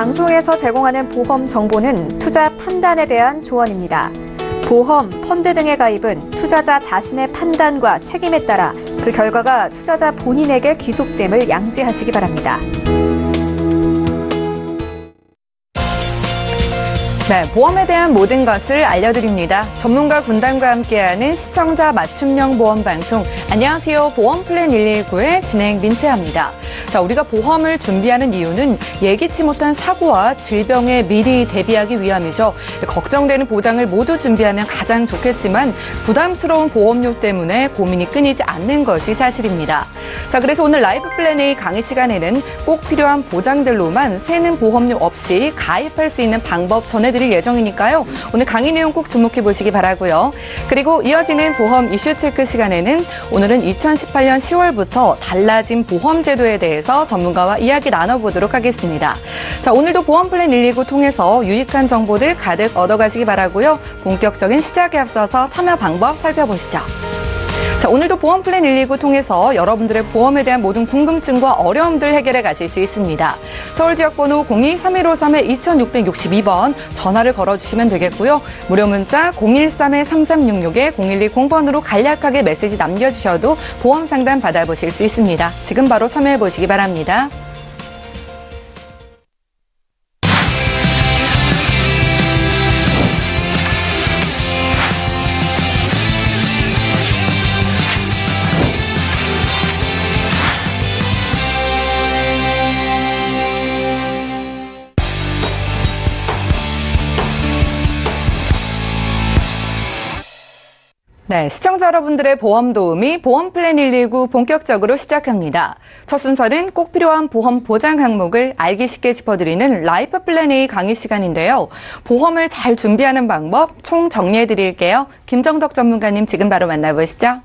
방송에서 제공하는 보험 정보는 투자 판단에 대한 조언입니다. 보험, 펀드 등의 가입은 투자자 자신의 판단과 책임에 따라 그 결과가 투자자 본인에게 귀속됨을 양지하시기 바랍니다. 네, 보험에 대한 모든 것을 알려드립니다. 전문가 군단과 함께하는 시청자 맞춤형 보험 방송. 안녕하세요. 보험플랜 119의 진행 민채합니다. 자, 우리가 보험을 준비하는 이유는 예기치 못한 사고와 질병에 미리 대비하기 위함이죠. 걱정되는 보장을 모두 준비하면 가장 좋겠지만 부담스러운 보험료 때문에 고민이 끊이지 않는 것이 사실입니다. 자, 그래서 오늘 라이프 플랜 A 강의 시간에는 꼭 필요한 보장들로만 새는 보험료 없이 가입할 수 있는 방법 전해드릴 예정이니까요. 오늘 강의 내용 꼭 주목해 보시기 바라고요. 그리고 이어지는 보험 이슈 체크 시간에는 오늘은 2018년 10월부터 달라진 보험 제도에 대해서 전문가와 이야기 나눠보도록 하겠습니다. 자, 오늘도 보험 플랜 119 통해서 유익한 정보들 가득 얻어가시기 바라고요. 본격적인 시작에 앞서서 참여 방법 살펴보시죠. 자, 오늘도 보험 플랜 119 통해서 여러분들의 보험에 대한 모든 궁금증과 어려움들 해결해 가실 수 있습니다. 서울 지역번호 02-3153-2662번 전화를 걸어주시면 되겠고요. 무료 문자 013-3366-0120번으로 간략하게 메시지 남겨주셔도 보험 상담 받아보실 수 있습니다. 지금 바로 참여해 보시기 바랍니다. 네, 시청자 여러분들의 보험 도우미 보험 플랜 119 본격적으로 시작합니다. 첫 순서는 꼭 필요한 보험 보장 항목을 알기 쉽게 짚어드리는 라이프 플랜 A 강의 시간인데요. 보험을 잘 준비하는 방법 총 정리해드릴게요. 김정덕 전문가님 지금 바로 만나보시죠.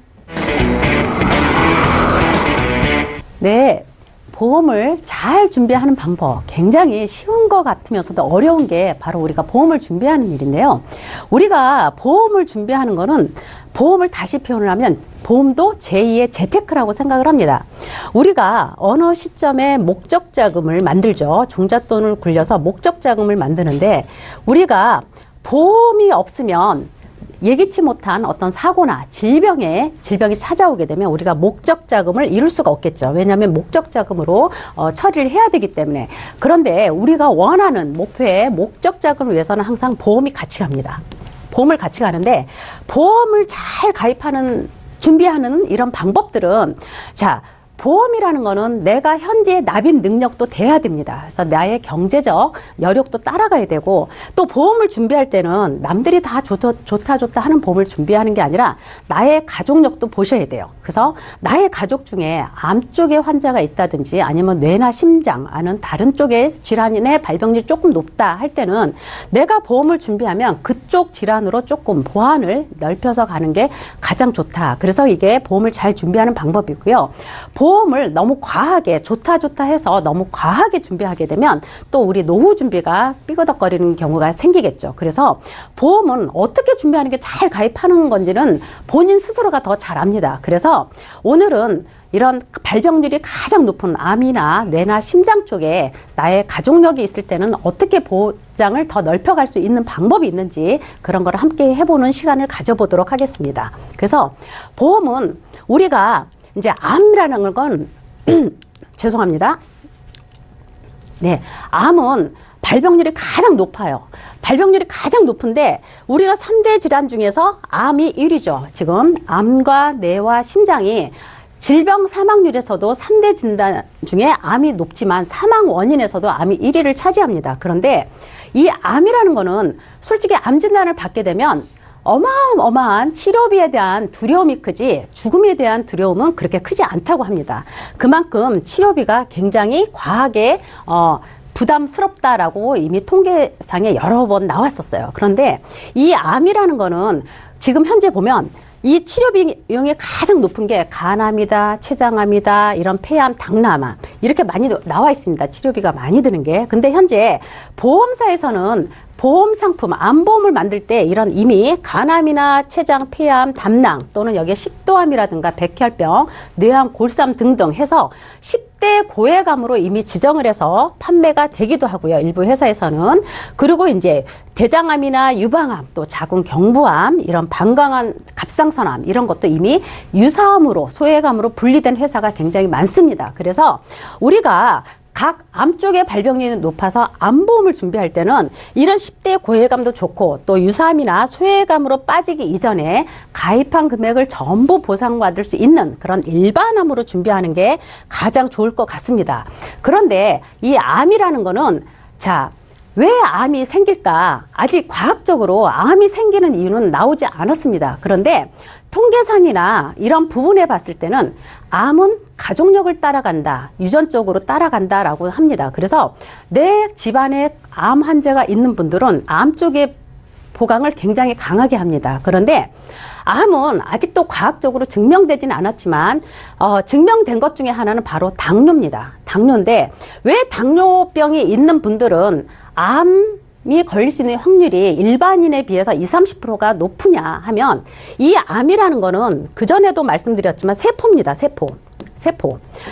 네. 보험을 잘 준비하는 방법 굉장히 쉬운 것 같으면서도 어려운 게 바로 우리가 보험을 준비하는 일인데요. 우리가 보험을 준비하는 거는 보험을 다시 표현을 하면 보험도 제2의 재테크라고 생각을 합니다. 우리가 어느 시점에 목적 자금을 만들죠. 종잣돈을 굴려서 목적 자금을 만드는데 우리가 보험이 없으면 예기치 못한 어떤 사고나 질병이 찾아오게 되면 우리가 목적 자금을 이룰 수가 없겠죠. 왜냐하면 목적 자금으로 처리를 해야 되기 때문에. 그런데 우리가 원하는 목표의 목적 자금을 위해서는 항상 보험이 같이 갑니다. 보험을 같이 가는데 보험을 잘 가입하는 준비하는 이런 방법들은 자, 보험이라는 거는 내가 현재 납입 능력도 돼야 됩니다. 그래서 나의 경제적 여력도 따라가야 되고 또 보험을 준비할 때는 남들이 다 좋다 하는 보험을 준비하는 게 아니라 나의 가족력도 보셔야 돼요. 그래서 나의 가족 중에 암 쪽에 환자가 있다든지 아니면 뇌나 심장 아니면 다른 쪽의 질환의 발병률이 조금 높다 할 때는 내가 보험을 준비하면 그쪽 질환으로 조금 보완을 넓혀서 가는 게 가장 좋다. 그래서 이게 보험을 잘 준비하는 방법이고요. 보험을 너무 과하게 좋다 해서 너무 과하게 준비하게 되면 또 우리 노후 준비가 삐거덕거리는 경우가 생기겠죠. 그래서 보험은 어떻게 준비하는 게 잘 가입하는 건지는 본인 스스로가 더 잘 압니다. 그래서 오늘은 이런 발병률이 가장 높은 암이나 뇌나 심장 쪽에 나의 가족력이 있을 때는 어떻게 보장을 더 넓혀갈 수 있는 방법이 있는지 그런 걸 함께 해보는 시간을 가져보도록 하겠습니다. 그래서 보험은 우리가 이제 암이라는 건 죄송합니다. 네, 암은 발병률이 가장 높아요. 발병률이 가장 높은데 우리가 3대 질환 중에서 암이 1위죠. 지금 암과 뇌와 심장이 질병 사망률에서도 3대 진단 중에 암이 높지만 사망 원인에서도 암이 1위를 차지합니다. 그런데 이 암이라는 거는 솔직히 암 진단을 받게 되면 어마어마한 치료비에 대한 두려움이 크지 죽음에 대한 두려움은 그렇게 크지 않다고 합니다. 그만큼 치료비가 굉장히 과하게 부담스럽다라고 이미 통계상에 여러 번 나왔었어요. 그런데 이 암이라는 거는 지금 현재 보면 이 치료 비용이 가장 높은 게 간암이다, 췌장암이다, 이런 폐암, 당남암 이렇게 많이 나와 있습니다. 치료비가 많이 드는 게. 근데 현재 보험사에서는 보험 상품, 암보험을 만들 때 이런 이미 간암이나 췌장, 폐암, 담낭 또는 여기에 식도암이라든가 백혈병, 뇌암, 골수암 등등 해서 10대 10대 고해감으로 이미 지정을 해서 판매가 되기도 하고요. 일부 회사에서는. 그리고 이제 대장암이나 유방암, 또 자궁 경부암, 이런 방광암, 갑상선암 이런 것도 이미 유사암으로 소해감으로 분리된 회사가 굉장히 많습니다. 그래서 우리가 각 암 쪽의 발병률이 높아서 암보험을 준비할 때는 이런 10대 고해감도 좋고 또 유사암이나 소해감으로 빠지기 이전에 가입한 금액을 전부 보상받을 수 있는 그런 일반암으로 준비하는 게 가장 좋을 것 같습니다. 그런데 이 암이라는 거는 자, 왜 암이 생길까? 아직 과학적으로 암이 생기는 이유는 나오지 않았습니다. 그런데 통계상이나 이런 부분에 봤을 때는 암은 가족력을 따라간다, 유전적으로 따라간다라고 합니다. 그래서 내 집안에 암 환자가 있는 분들은 암 쪽에 보강을 굉장히 강하게 합니다. 그런데 암은 아직도 과학적으로 증명되지는 않았지만 증명된 것 중에 하나는 바로 당뇨입니다. 당뇨인데 왜 당뇨병이 있는 분들은 암이 걸릴 수 있는 확률이 일반인에 비해서 20, 30%가 높으냐 하면 이 암이라는 거는 그전에도 말씀드렸지만 세포입니다.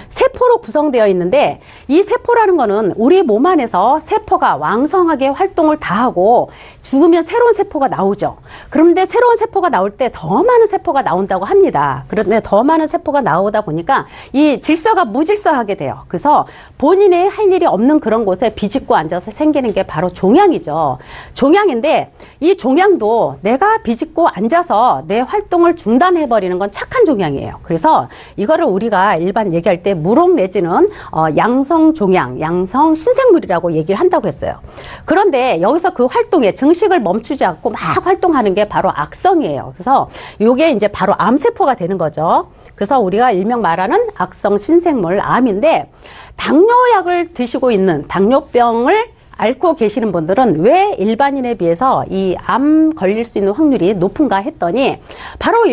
세포로 구성되어 있는데 이 세포라는 거는 우리 몸 안에서 세포가 왕성하게 활동을 다하고 죽으면 새로운 세포가 나오죠. 그런데 새로운 세포가 나올 때 더 많은 세포가 나온다고 합니다. 그런데 더 많은 세포가 나오다 보니까 이 질서가 무질서하게 돼요. 그래서 본인의 할 일이 없는 그런 곳에 비집고 앉아서 생기는 게 바로 종양이죠. 종양인데 이 종양도 내가 비집고 앉아서 내 활동을 중단해버리는 건 착한 종양이에요. 그래서 이거를 우리가 일반 얘기할 때 무록 내지는 양성 종양, 양성 신생물이라고 얘기를 한다고 했어요. 그런데 여기서 그 활동에 증식을 멈추지 않고 막 활동하는 게 바로 악성이에요. 그래서 이게 이제 바로 암세포가 되는 거죠. 그래서 우리가 일명 말하는 악성 신생물 암인데 당뇨약을 드시고 있는 당뇨병을 앓고 계시는 분들은 왜 일반인에 비해서 이 암 걸릴 수 있는 확률이 높은가 했더니 바로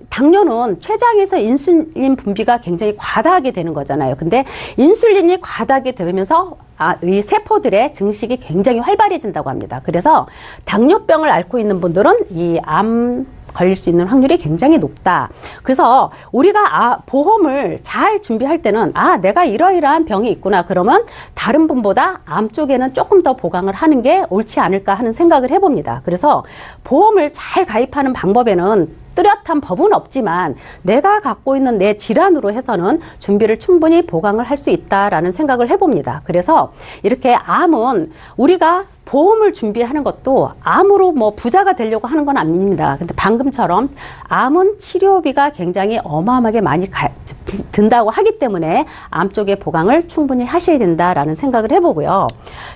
당뇨는 췌장에서 인슐린 분비가 굉장히 과다하게 되는 거잖아요. 근데 인슐린이 과다하게 되면서 이 세포들의 증식이 굉장히 활발해진다고 합니다. 그래서 당뇨병을 앓고 있는 분들은 이 암 걸릴 수 있는 확률이 굉장히 높다. 그래서 우리가 보험을 잘 준비할 때는 내가 이러이러한 병이 있구나. 그러면 다른 분보다 암 쪽에는 조금 더 보강을 하는 게 옳지 않을까 하는 생각을 해봅니다. 그래서 보험을 잘 가입하는 방법에는 뚜렷한 법은 없지만 내가 갖고 있는 내 질환으로 해서는 준비를 충분히 보강을 할 수 있다라는 생각을 해봅니다. 그래서 이렇게 암은 우리가 보험을 준비하는 것도 암으로 뭐 부자가 되려고 하는 건 아닙니다. 근데 방금처럼 암은 치료비가 굉장히 어마어마하게 많이 든다고 하기 때문에 암 쪽의 보강을 충분히 하셔야 된다라는 생각을 해보고요.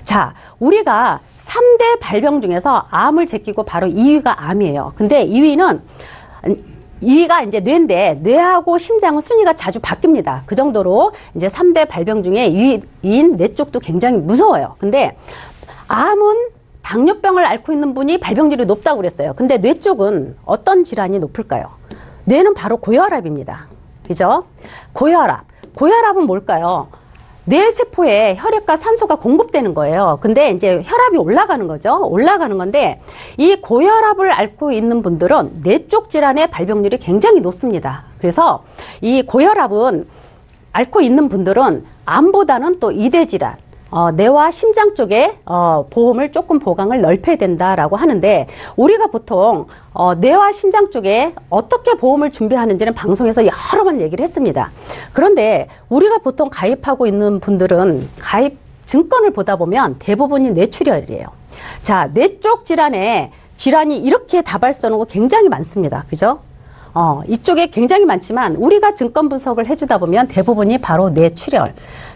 자, 우리가 3대 발병 중에서 암을 제끼고 바로 2위가 암이에요. 근데 2위가 이제 뇌인데 뇌하고 심장은 순위가 자주 바뀝니다. 그 정도로 이제 3대 발병 중에 2위인 뇌 쪽도 굉장히 무서워요. 근데 암은 당뇨병을 앓고 있는 분이 발병률이 높다고 그랬어요. 근데 뇌 쪽은 어떤 질환이 높을까요? 뇌는 바로 고혈압입니다. 그죠? 고혈압은 뭘까요? 뇌 세포에 혈액과 산소가 공급되는 거예요. 근데 이제 혈압이 올라가는 거죠. 올라가는 건데 이 고혈압을 앓고 있는 분들은 뇌 쪽 질환의 발병률이 굉장히 높습니다. 그래서 이 고혈압은 앓고 있는 분들은 암보다는 또 이대 질환, 뇌와 심장 쪽에 보험을 조금 보강을 넓혀야 된다라고 하는데 우리가 보통 뇌와 심장 쪽에 어떻게 보험을 준비하는지는 방송에서 여러 번 얘기를 했습니다. 그런데 우리가 보통 가입하고 있는 분들은 가입 증권을 보다 보면 대부분이 뇌출혈이에요. 자, 뇌 쪽 질환이 이렇게 다발성하는 거 굉장히 많습니다. 그죠? 이쪽에 굉장히 많지만 우리가 증권 분석을 해주다 보면 대부분이 바로 뇌출혈.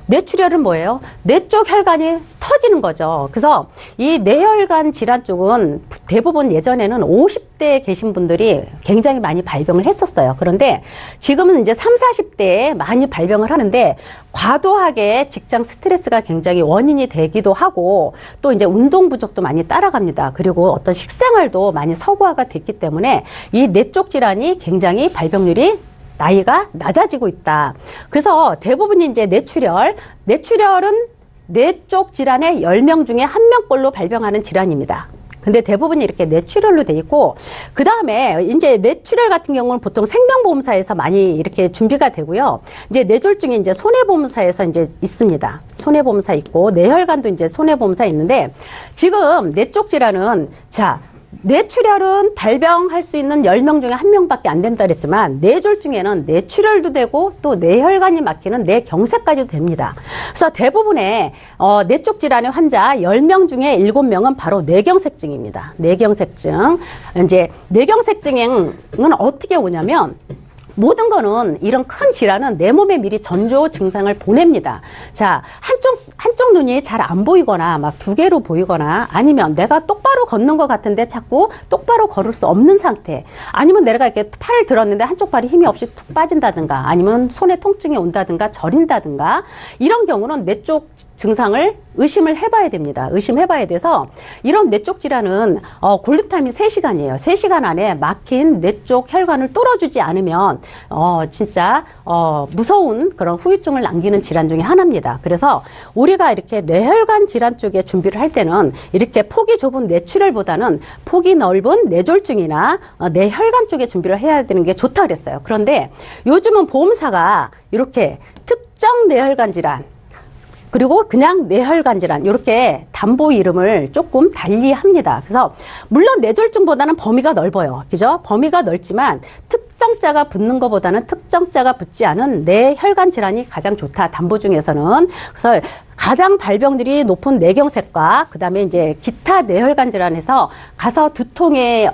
뇌출혈은 뭐예요? 뇌 쪽 혈관이 터지는 거죠. 그래서 이 뇌혈관 질환 쪽은 대부분 예전에는 50대에 계신 분들이 굉장히 많이 발병을 했었어요. 그런데 지금은 이제 30, 40대에 많이 발병을 하는데 과도하게 직장 스트레스가 굉장히 원인이 되기도 하고 또 이제 운동 부족도 많이 따라갑니다. 그리고 어떤 식생활도 많이 서구화가 됐기 때문에 이 뇌 쪽 질환이 굉장히 발병률이 나이가 낮아지고 있다. 그래서 대부분이 이제 뇌출혈은 뇌 쪽 질환의 10명 중에 1명꼴로 발병하는 질환입니다. 근데 대부분이 이렇게 뇌출혈로 돼 있고, 그 다음에 이제 뇌출혈 같은 경우는 보통 생명보험사에서 많이 이렇게 준비가 되고요. 이제 뇌졸중이 이제 손해보험사에서 이제 있습니다. 손해보험사 있고, 뇌혈관도 이제 손해보험사 있는데, 지금 뇌 쪽 질환은, 자, 뇌출혈은 발병할 수 있는 10명 중에 1명밖에 안 된다 그랬지만, 뇌졸중에는 뇌출혈도 되고 또 뇌혈관이 막히는 뇌경색까지도 됩니다. 그래서 대부분의 뇌 쪽 질환의 환자 10명 중에 7명은 바로 뇌경색증입니다. 뇌경색증. 이제 뇌경색증은 어떻게 오냐면, 모든 거는 이런 큰 질환은 내 몸에 미리 전조 증상을 보냅니다. 자, 한쪽 눈이 잘 안 보이거나 막 두 개로 보이거나 아니면 내가 똑바로 걷는 것 같은데 자꾸 똑바로 걸을 수 없는 상태. 아니면 내가 이렇게 팔을 들었는데 한쪽 발이 힘이 없이 툭 빠진다든가 아니면 손에 통증이 온다든가 저린다든가 이런 경우는 뇌 쪽 증상을 의심을 해봐야 됩니다. 의심해봐야 돼서 이런 뇌 쪽 질환은 골든타임이 3시간이에요. 3시간 안에 막힌 뇌 쪽 혈관을 뚫어주지 않으면 진짜 무서운 그런 후유증을 남기는 질환 중에 하나입니다. 그래서 우리가 이렇게 뇌혈관 질환 쪽에 준비를 할 때는 이렇게 폭이 좁은 뇌출혈보다는 폭이 넓은 뇌졸중이나 뇌혈관 쪽에 준비를 해야 되는 게 좋다 그랬어요. 그런데 요즘은 보험사가 이렇게 특정 뇌혈관 질환 그리고 그냥 뇌혈관 질환 이렇게 담보 이름을 조금 달리 합니다. 그래서 물론 뇌졸중보다는 범위가 넓어요. 그죠? 범위가 넓지만 특정자가 붙는 것보다는 특정자가 붙지 않은 뇌혈관 질환이 가장 좋다. 담보 중에서는. 그래서 가장 발병률이 높은 뇌경색과 그다음에 이제 기타 뇌혈관 질환에서 가서 두통이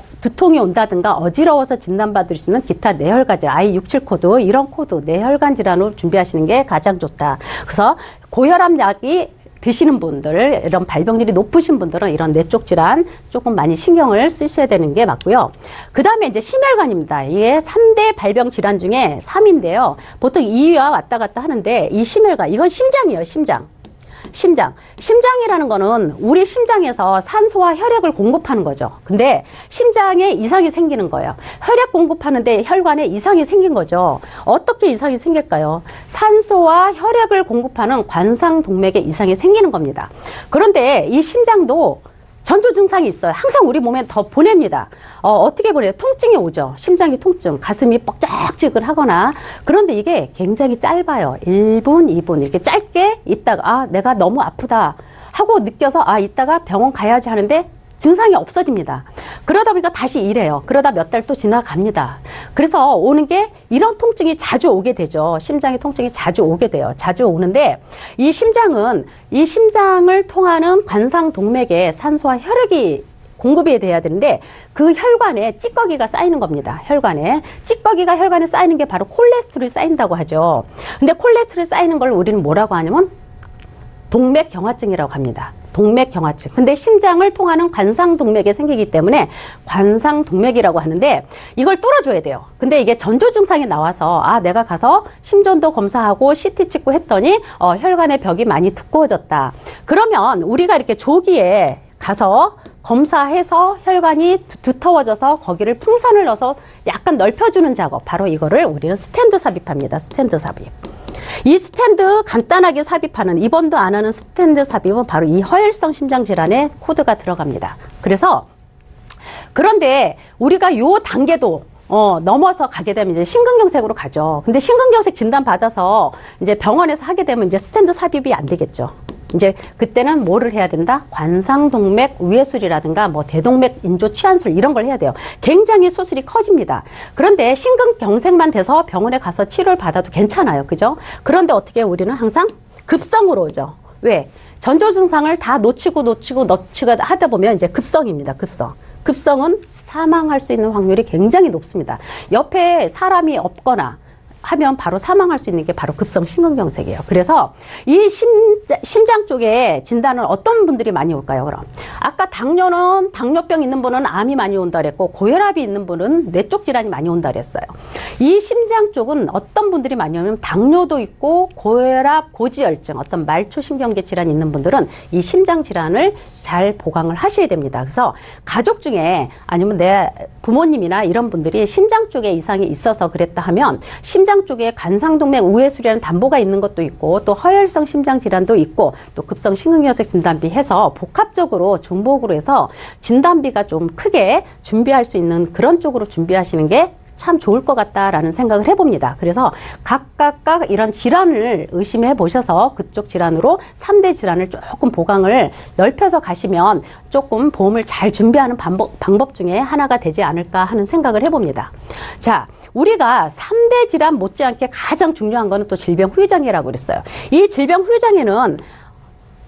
온다든가 어지러워서 진단받을 수 있는 기타 뇌혈관 질환 I67 코드 이런 코드 뇌혈관 질환으로 준비하시는 게 가장 좋다. 그래서 고혈압 약이 드시는 분들, 이런 발병률이 높으신 분들은 이런 뇌 쪽 질환 조금 많이 신경을 쓰셔야 되는 게 맞고요. 그 다음에 이제 심혈관입니다. 이게 3대 발병 질환 중에 3인데요. 보통 2위와 왔다 갔다 하는데 이 심혈관, 이건 심장이에요, 심장. 심장이라는 거는 우리 심장에서 산소와 혈액을 공급하는 거죠. 근데 심장에 이상이 생기는 거예요. 혈액 공급하는데 혈관에 이상이 생긴 거죠. 어떻게 이상이 생길까요? 산소와 혈액을 공급하는 관상동맥에 이상이 생기는 겁니다. 그런데 이 심장도 전조 증상이 있어요. 항상 우리 몸에 더 보냅니다. 어떻게 보내요? 통증이 오죠. 심장이 통증, 가슴이 뻑적지근하거나. 그런데 이게 굉장히 짧아요. 1분, 2분 이렇게 짧게 있다가 내가 너무 아프다 하고 느껴서 이따가 병원 가야지 하는데 증상이 없어집니다. 그러다 보니까 다시 이래요. 그러다 몇 달 또 지나갑니다. 그래서 오는 게 이런 통증이 자주 오게 되죠. 심장의 통증이 자주 오게 돼요. 자주 오는데 이 심장을 통하는 관상동맥에 산소와 혈액이 공급이 돼야 되는데 그 혈관에 찌꺼기가 쌓이는 겁니다. 찌꺼기가 혈관에 쌓이는 게 바로 콜레스테롤이 쌓인다고 하죠. 근데 콜레스테롤이 쌓이는 걸 우리는 뭐라고 하냐면 동맥경화증이라고 합니다. 동맥경화증. 근데 심장을 통하는 관상동맥에 생기기 때문에 관상동맥이라고 하는데 이걸 뚫어줘야 돼요. 근데 이게 전조 증상이 나와서 내가 가서 심전도 검사하고 CT 찍고 했더니 혈관의 벽이 많이 두꺼워졌다. 그러면 우리가 이렇게 조기에 가서 검사해서 혈관이 두터워져서 거기를 풍선을 넣어서 약간 넓혀주는 작업. 바로 이거를 우리는 스텐트 삽입합니다. 스텐트 삽입. 이 스텐트 간단하게 삽입하는 입원도 안 하는 스텐트 삽입은 바로 이 허혈성 심장질환에 코드가 들어갑니다. 그런데 우리가 요 단계도 넘어서 가게 되면 이제 심근경색으로 가죠. 근데 심근경색 진단 받아서 이제 병원에서 하게 되면 이제 스텐트 삽입이 안 되겠죠. 이제 그때는 뭐를 해야 된다? 관상동맥 우회술이라든가 대동맥 인조 치환술 이런 걸 해야 돼요. 굉장히 수술이 커집니다. 그런데 심근경색만 돼서 병원에 가서 치료를 받아도 괜찮아요. 그죠? 그런데 어떻게 우리는 항상 급성으로 오죠. 왜? 전조 증상을 다 놓치고 하다 보면 이제 급성입니다. 급성은 사망할 수 있는 확률이 굉장히 높습니다. 옆에 사람이 없거나 하면 바로 사망할 수 있는 게 바로 급성 심근경색이에요. 그래서 이 심장 쪽에 진단은 어떤 분들이 많이 올까요? 그럼 아까 당뇨병 있는 분은 암이 많이 온다 그랬고 고혈압이 있는 분은 뇌 쪽 질환이 많이 온다 그랬어요. 이 심장 쪽은 어떤 분들이 많이 오면 당뇨도 있고 고혈압, 고지혈증, 어떤 말초신경계 질환이 있는 분들은 이 심장 질환을 잘 보강을 하셔야 됩니다. 그래서 가족 중에 아니면 내 부모님이나 이런 분들이 심장 쪽에 이상이 있어서 그랬다 하면 심장 쪽에 간상동맥 우회수라는 담보가 있는 것도 있고 또 허혈성 심장 질환도 있고 또 급성 심근경색 진단비 해서 복합적으로 중복으로 해서 진단비가 좀 크게 준비할 수 있는 그런 쪽으로 준비하시는 게 참 좋을 것 같다라는 생각을 해봅니다. 그래서 각각 이런 질환을 의심해 보셔서 그쪽 질환으로 3대 질환을 조금 보강을 넓혀서 가시면 조금 보험을 잘 준비하는 방법 중에 하나가 되지 않을까 하는 생각을 해봅니다. 자, 우리가 3대 질환 못지않게 가장 중요한 거는 또 질병 후유장애라고 그랬어요. 이 질병 후유장애는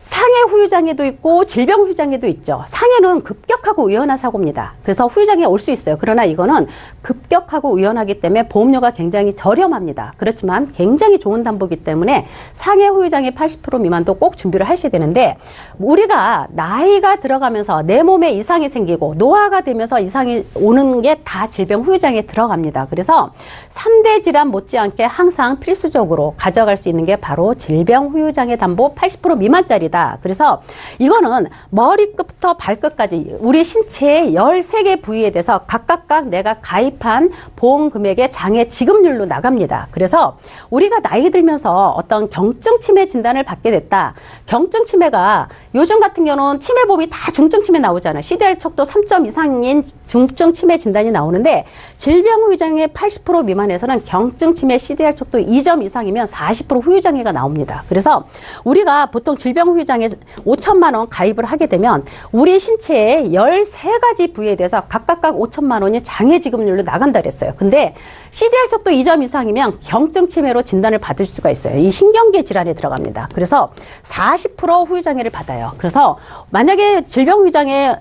상해 후유장애도 있고 질병 후유장애도 있죠. 상해는 급격하고 우연한 사고입니다. 그래서 후유장애 올 수 있어요. 그러나 이거는 급격하고 우연하기 때문에 보험료가 굉장히 저렴합니다. 그렇지만 굉장히 좋은 담보이기 때문에 상해 후유장애 80% 미만도 꼭 준비를 하셔야 되는데 우리가 나이가 들어가면서 내 몸에 이상이 생기고 노화가 되면서 이상이 오는 게 다 질병 후유장애에 들어갑니다. 그래서 3대 질환 못지않게 항상 필수적으로 가져갈 수 있는 게 바로 질병 후유장애 담보 80% 미만짜리 그래서 이거는 머리끝부터 발끝까지 우리 신체의 13개 부위에 대해서 각각 내가 가입한 보험 금액의 장애 지급률로 나갑니다. 그래서 우리가 나이 들면서 어떤 경증 치매 진단을 받게 됐다. 경증 치매가 요즘 같은 경우는 치매보험이 다 중증 치매 나오잖아요. CDR 척도 3점 이상인 중증 치매 진단이 나오는데 질병 후유장애 80% 미만에서는 경증 치매 CDR 척도 2점 이상이면 40% 후유장애가 나옵니다. 그래서 우리가 보통 질병 후유장애 5천만 원 가입을 하게 되면 우리 신체의 13가지 부위에 대해서 각각 5천만 원이 장애 지급률로 나간다 그랬어요. 근데 CDR 척도 2점 이상이면 경증 치매로 진단을 받을 수가 있어요. 이 신경계 질환에 들어갑니다. 그래서 40% 후유장애를 받아요. 그래서 만약에 질병 후유장애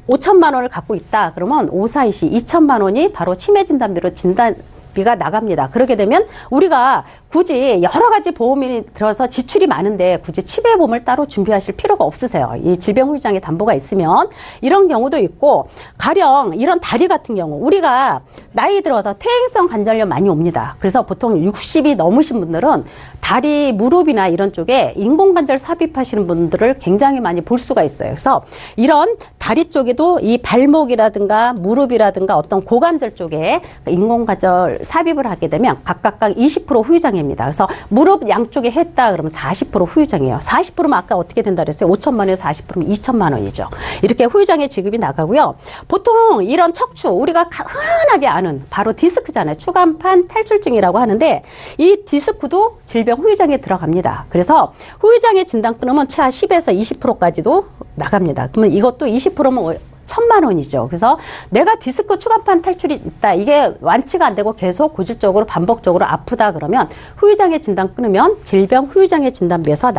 5천만 원을 갖고 있다. 그러면 542시 2천만 원이 바로 치매 진단비로 비가 나갑니다. 그렇게 되면 우리가 굳이 여러 가지 보험이 들어서 지출이 많은데 굳이 치매보험을 따로 준비하실 필요가 없으세요. 이 질병 후유장애 담보가 있으면 이런 경우도 있고 가령 이런 다리 같은 경우 우리가 나이 들어서 퇴행성 관절염 많이 옵니다. 그래서 보통 60이 넘으신 분들은 다리, 무릎이나 이런 쪽에 인공관절 삽입하시는 분들을 굉장히 많이 볼 수가 있어요. 그래서 이런 다리 쪽에도 이 발목이라든가 무릎이라든가 어떤 고관절 쪽에 인공관절 삽입을 하게 되면 각각 20% 후유장애입니다. 그래서 무릎 양쪽에 했다 그러면 40% 후유장애예요. 40%면 아까 어떻게 된다 그랬어요? 5천만 원에서 40%면 2천만 원이죠. 이렇게 후유장애 지급이 나가고요. 보통 이런 척추 우리가 흔하게 아는 바로 디스크잖아요. 추간판 탈출증이라고 하는데 이 디스크도 질병 후유장애에 들어갑니다. 그래서 후유장애 진단 끊으면 최하 10에서 20%까지도 나갑니다. 그러면 이것도 20%면 1,000만 원이죠. 그래서 내가 디스크 추간판 탈출이 있다. 이게 완치가 안 되고 계속 고질적으로 반복적으로 아프다 그러면 후유장애 진단 끊으면 질병 후유장애 진단비에서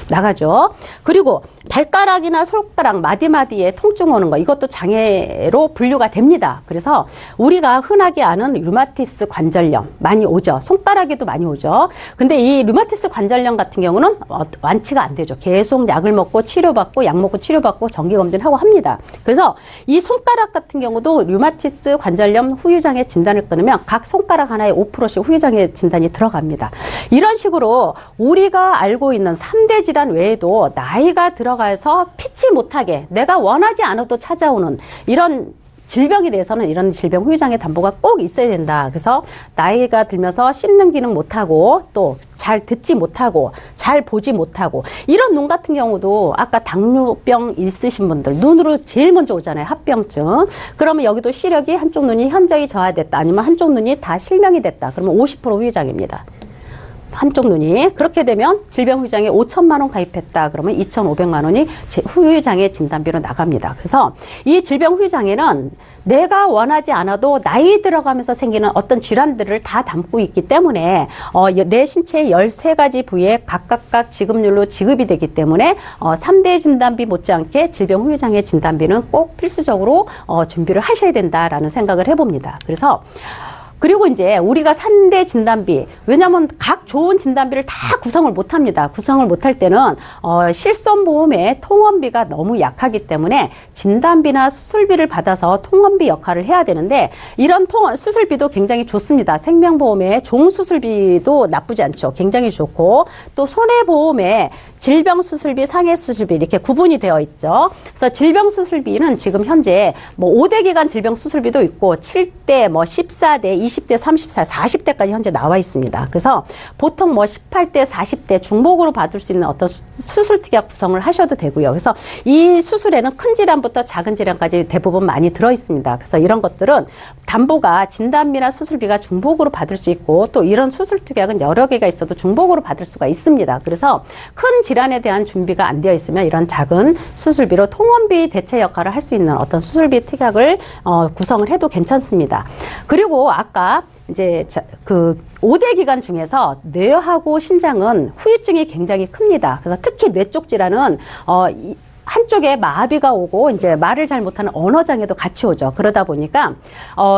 나가죠. 그리고 발가락이나 손가락 마디마디에 통증 오는 거 이것도 장애로 분류가 됩니다. 그래서 우리가 흔하게 아는 류마티스 관절염 많이 오죠. 손가락에도 많이 오죠. 근데 이 류마티스 관절염 같은 경우는 완치가 안 되죠. 계속 약을 먹고 치료받고 약 먹고 치료받고 정기검진하고 합니다. 그래서 이 손가락 같은 경우도 류마티스 관절염 후유장애 진단을 끊으면 각 손가락 하나에 5%씩 후유장애 진단이 들어갑니다. 이런 식으로 우리가 알고 있는 3대 질환 외에도 나이가 들어가서 피치 못하게 내가 원하지 않아도 찾아오는 이런 질병에 대해서는 이런 질병 후유장애 담보가 꼭 있어야 된다. 그래서 나이가 들면서 씹는 기능 못하고 또 잘 듣지 못하고 잘 보지 못하고 이런 눈 같은 경우도 아까 당뇨병 있으신 분들 눈으로 제일 먼저 오잖아요. 합병증. 그러면 여기도 시력이 한쪽 눈이 현저히 저하됐다. 아니면 한쪽 눈이 다 실명이 됐다. 그러면 50% 후유장애입니다. 한쪽 눈이. 그렇게 되면 질병 후유장애 5천만 원 가입했다. 그러면 2,500만 원이 후유장애 진단비로 나갑니다. 그래서 이 질병 후유장애는 내가 원하지 않아도 나이 들어가면서 생기는 어떤 질환들을 다 담고 있기 때문에 내 신체의 13가지 부위에 각각 지급률로 지급이 되기 때문에 3대 진단비 못지않게 질병 후유장애 진단비는 꼭 필수적으로 준비를 하셔야 된다라는 생각을 해봅니다. 그래서 그리고 이제 우리가 산대 진단비, 왜냐하면 각 좋은 진단비를 다 구성을 못합니다. 구성을 못할 때는 실손보험의 통원비가 너무 약하기 때문에 진단비나 수술비를 받아서 통원비 역할을 해야 되는데 이런 수술비도 굉장히 좋습니다. 생명보험의 종수술비도 나쁘지 않죠. 굉장히 좋고 또 손해보험의 질병수술비, 상해수술비 이렇게 구분이 되어 있죠. 그래서 질병수술비는 지금 현재 뭐 5대 기간 질병수술비도 있고 7대, 뭐 14대, 20대, 34, 40대까지 현재 나와 있습니다. 그래서 보통 뭐 18대, 40대 중복으로 받을 수 있는 어떤 수술특약 구성을 하셔도 되고요. 그래서 이 수술에는 큰 질환부터 작은 질환까지 대부분 많이 들어 있습니다. 그래서 이런 것들은 담보가 진단비나 수술비가 중복으로 받을 수 있고 또 이런 수술특약은 여러 개가 있어도 중복으로 받을 수가 있습니다. 그래서 큰 질환에 대한 준비가 안 되어 있으면 이런 작은 수술비로 통원비 대체 역할을 할 수 있는 어떤 수술비 특약을 구성을 해도 괜찮습니다. 그리고 아까 이제 그 5대 기관 중에서 뇌하고 심장은 후유증이 굉장히 큽니다. 그래서 특히 뇌 쪽 질환은 한쪽에 마비가 오고 이제 말을 잘 못하는 언어장애도 같이 오죠. 그러다 보니까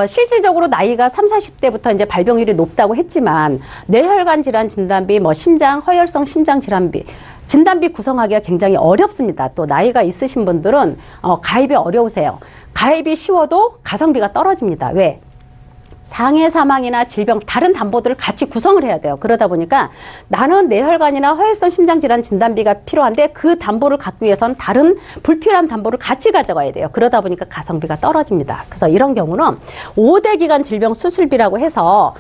실질적으로 나이가 30, 40대부터 이제 발병률이 높다고 했지만 뇌혈관 질환 진단비, 뭐 심장, 허혈성 심장 질환비 진단비 구성하기가 굉장히 어렵습니다. 또 나이가 있으신 분들은 가입이 어려우세요. 가입이 쉬워도 가성비가 떨어집니다. 왜? 상해 사망이나 질병 다른 담보들을 같이 구성을 해야 돼요. 그러다 보니까 나는 뇌혈관이나 허혈성 심장질환 진단비가 필요한데 그 담보를 갖기 위해서는 다른 불필요한 담보를 같이 가져가야 돼요. 그러다 보니까 가성비가 떨어집니다. 그래서 이런 경우는 5대 기간 질병 수술비라고 해서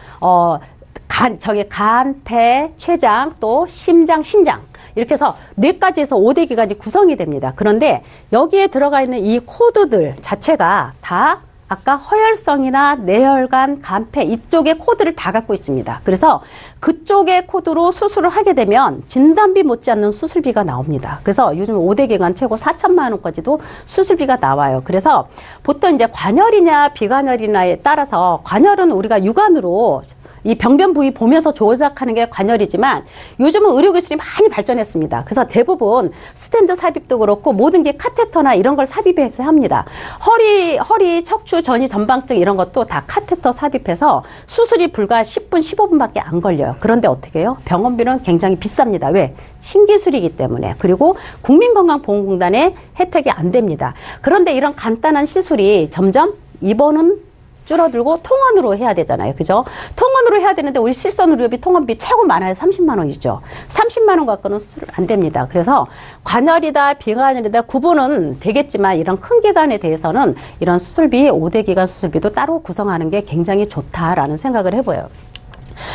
간, 폐, 췌장, 또 심장, 신장 이렇게 해서 뇌까지 해서 5대 기관이 구성이 됩니다. 그런데 여기에 들어가 있는 이 코드들 자체가 다 아까 허혈성이나 뇌혈관, 간폐 이쪽의 코드를 다 갖고 있습니다. 그래서 그쪽의 코드로 수술을 하게 되면 진단비 못지않는 수술비가 나옵니다. 그래서 요즘 5대 기관 최고 4천만 원까지도 수술비가 나와요. 그래서 보통 이제 관열이냐 비관열이냐에 따라서 관열은 우리가 육안으로 이 병변 부위 보면서 조작하는 게 관열이지만 요즘은 의료기술이 많이 발전했습니다. 그래서 대부분 스탠드 삽입도 그렇고 모든 게 카테터나 이런 걸 삽입해서 합니다. 허리, 척추, 전이, 전방증 이런 것도 다 카테터 삽입해서 수술이 불과 10분, 15분밖에 안 걸려요. 그런데 어떻게 해요? 병원비는 굉장히 비쌉니다. 왜? 신기술이기 때문에. 그리고 국민건강보험공단의 혜택이 안 됩니다. 그런데 이런 간단한 시술이 점점 입원은 줄어들고 통원으로 해야 되잖아요. 그죠? 통원으로 해야 되는데 우리 실손의료비 통원비 최고 많아야 30만 원이죠. 30만 원 갖고는 수술 안 됩니다. 그래서 관열이다 비관열이다 구분은 되겠지만 이런 큰 기관에 대해서는 이런 수술비 5대 기관 수술비도 따로 구성하는 게 굉장히 좋다라는 생각을 해보여요.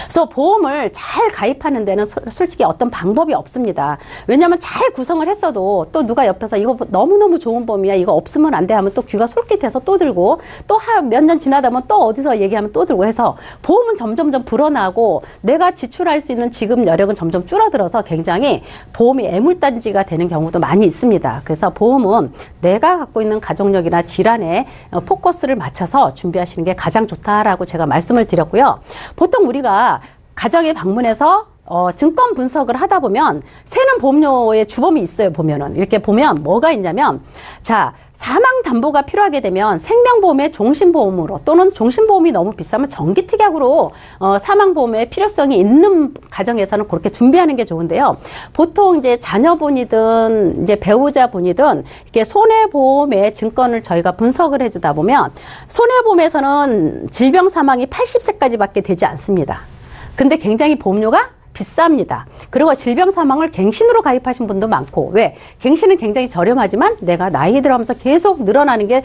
그래서 보험을 잘 가입하는 데는 솔직히 어떤 방법이 없습니다. 왜냐하면 잘 구성을 했어도 또 누가 옆에서 이거 너무너무 좋은 보험이야 이거 없으면 안 돼 하면 또 귀가 솔깃해서 또 들고 또 몇 년 지나다 보면 또 어디서 얘기하면 또 들고 해서 보험은 점점점 불어나고 내가 지출할 수 있는 지급 여력은 점점 줄어들어서 굉장히 보험이 애물단지가 되는 경우도 많이 있습니다. 그래서 보험은 내가 갖고 있는 가족력이나 질환에 포커스를 맞춰서 준비하시는 게 가장 좋다라고 제가 말씀을 드렸고요. 보통 우리가 가정에 방문해서 증권 분석을 하다 보면 새는 보험료의 주범이 있어요. 보면은 이렇게 보면 뭐가 있냐면 자 사망 담보가 필요하게 되면 생명보험의 종신보험으로 또는 종신보험이 너무 비싸면 정기특약으로 사망보험의 필요성이 있는 가정에서는 그렇게 준비하는 게 좋은데요. 보통 이제 자녀분이든 이제 배우자분이든 이렇게 손해보험의 증권을 저희가 분석을 해주다 보면 손해보험에서는 질병 사망이 80세까지밖에 되지 않습니다. 근데 굉장히 보험료가 비쌉니다. 그리고 질병 사망을 갱신으로 가입하신 분도 많고 왜? 갱신은 굉장히 저렴하지만 내가 나이 들어가면서 계속 늘어나는 게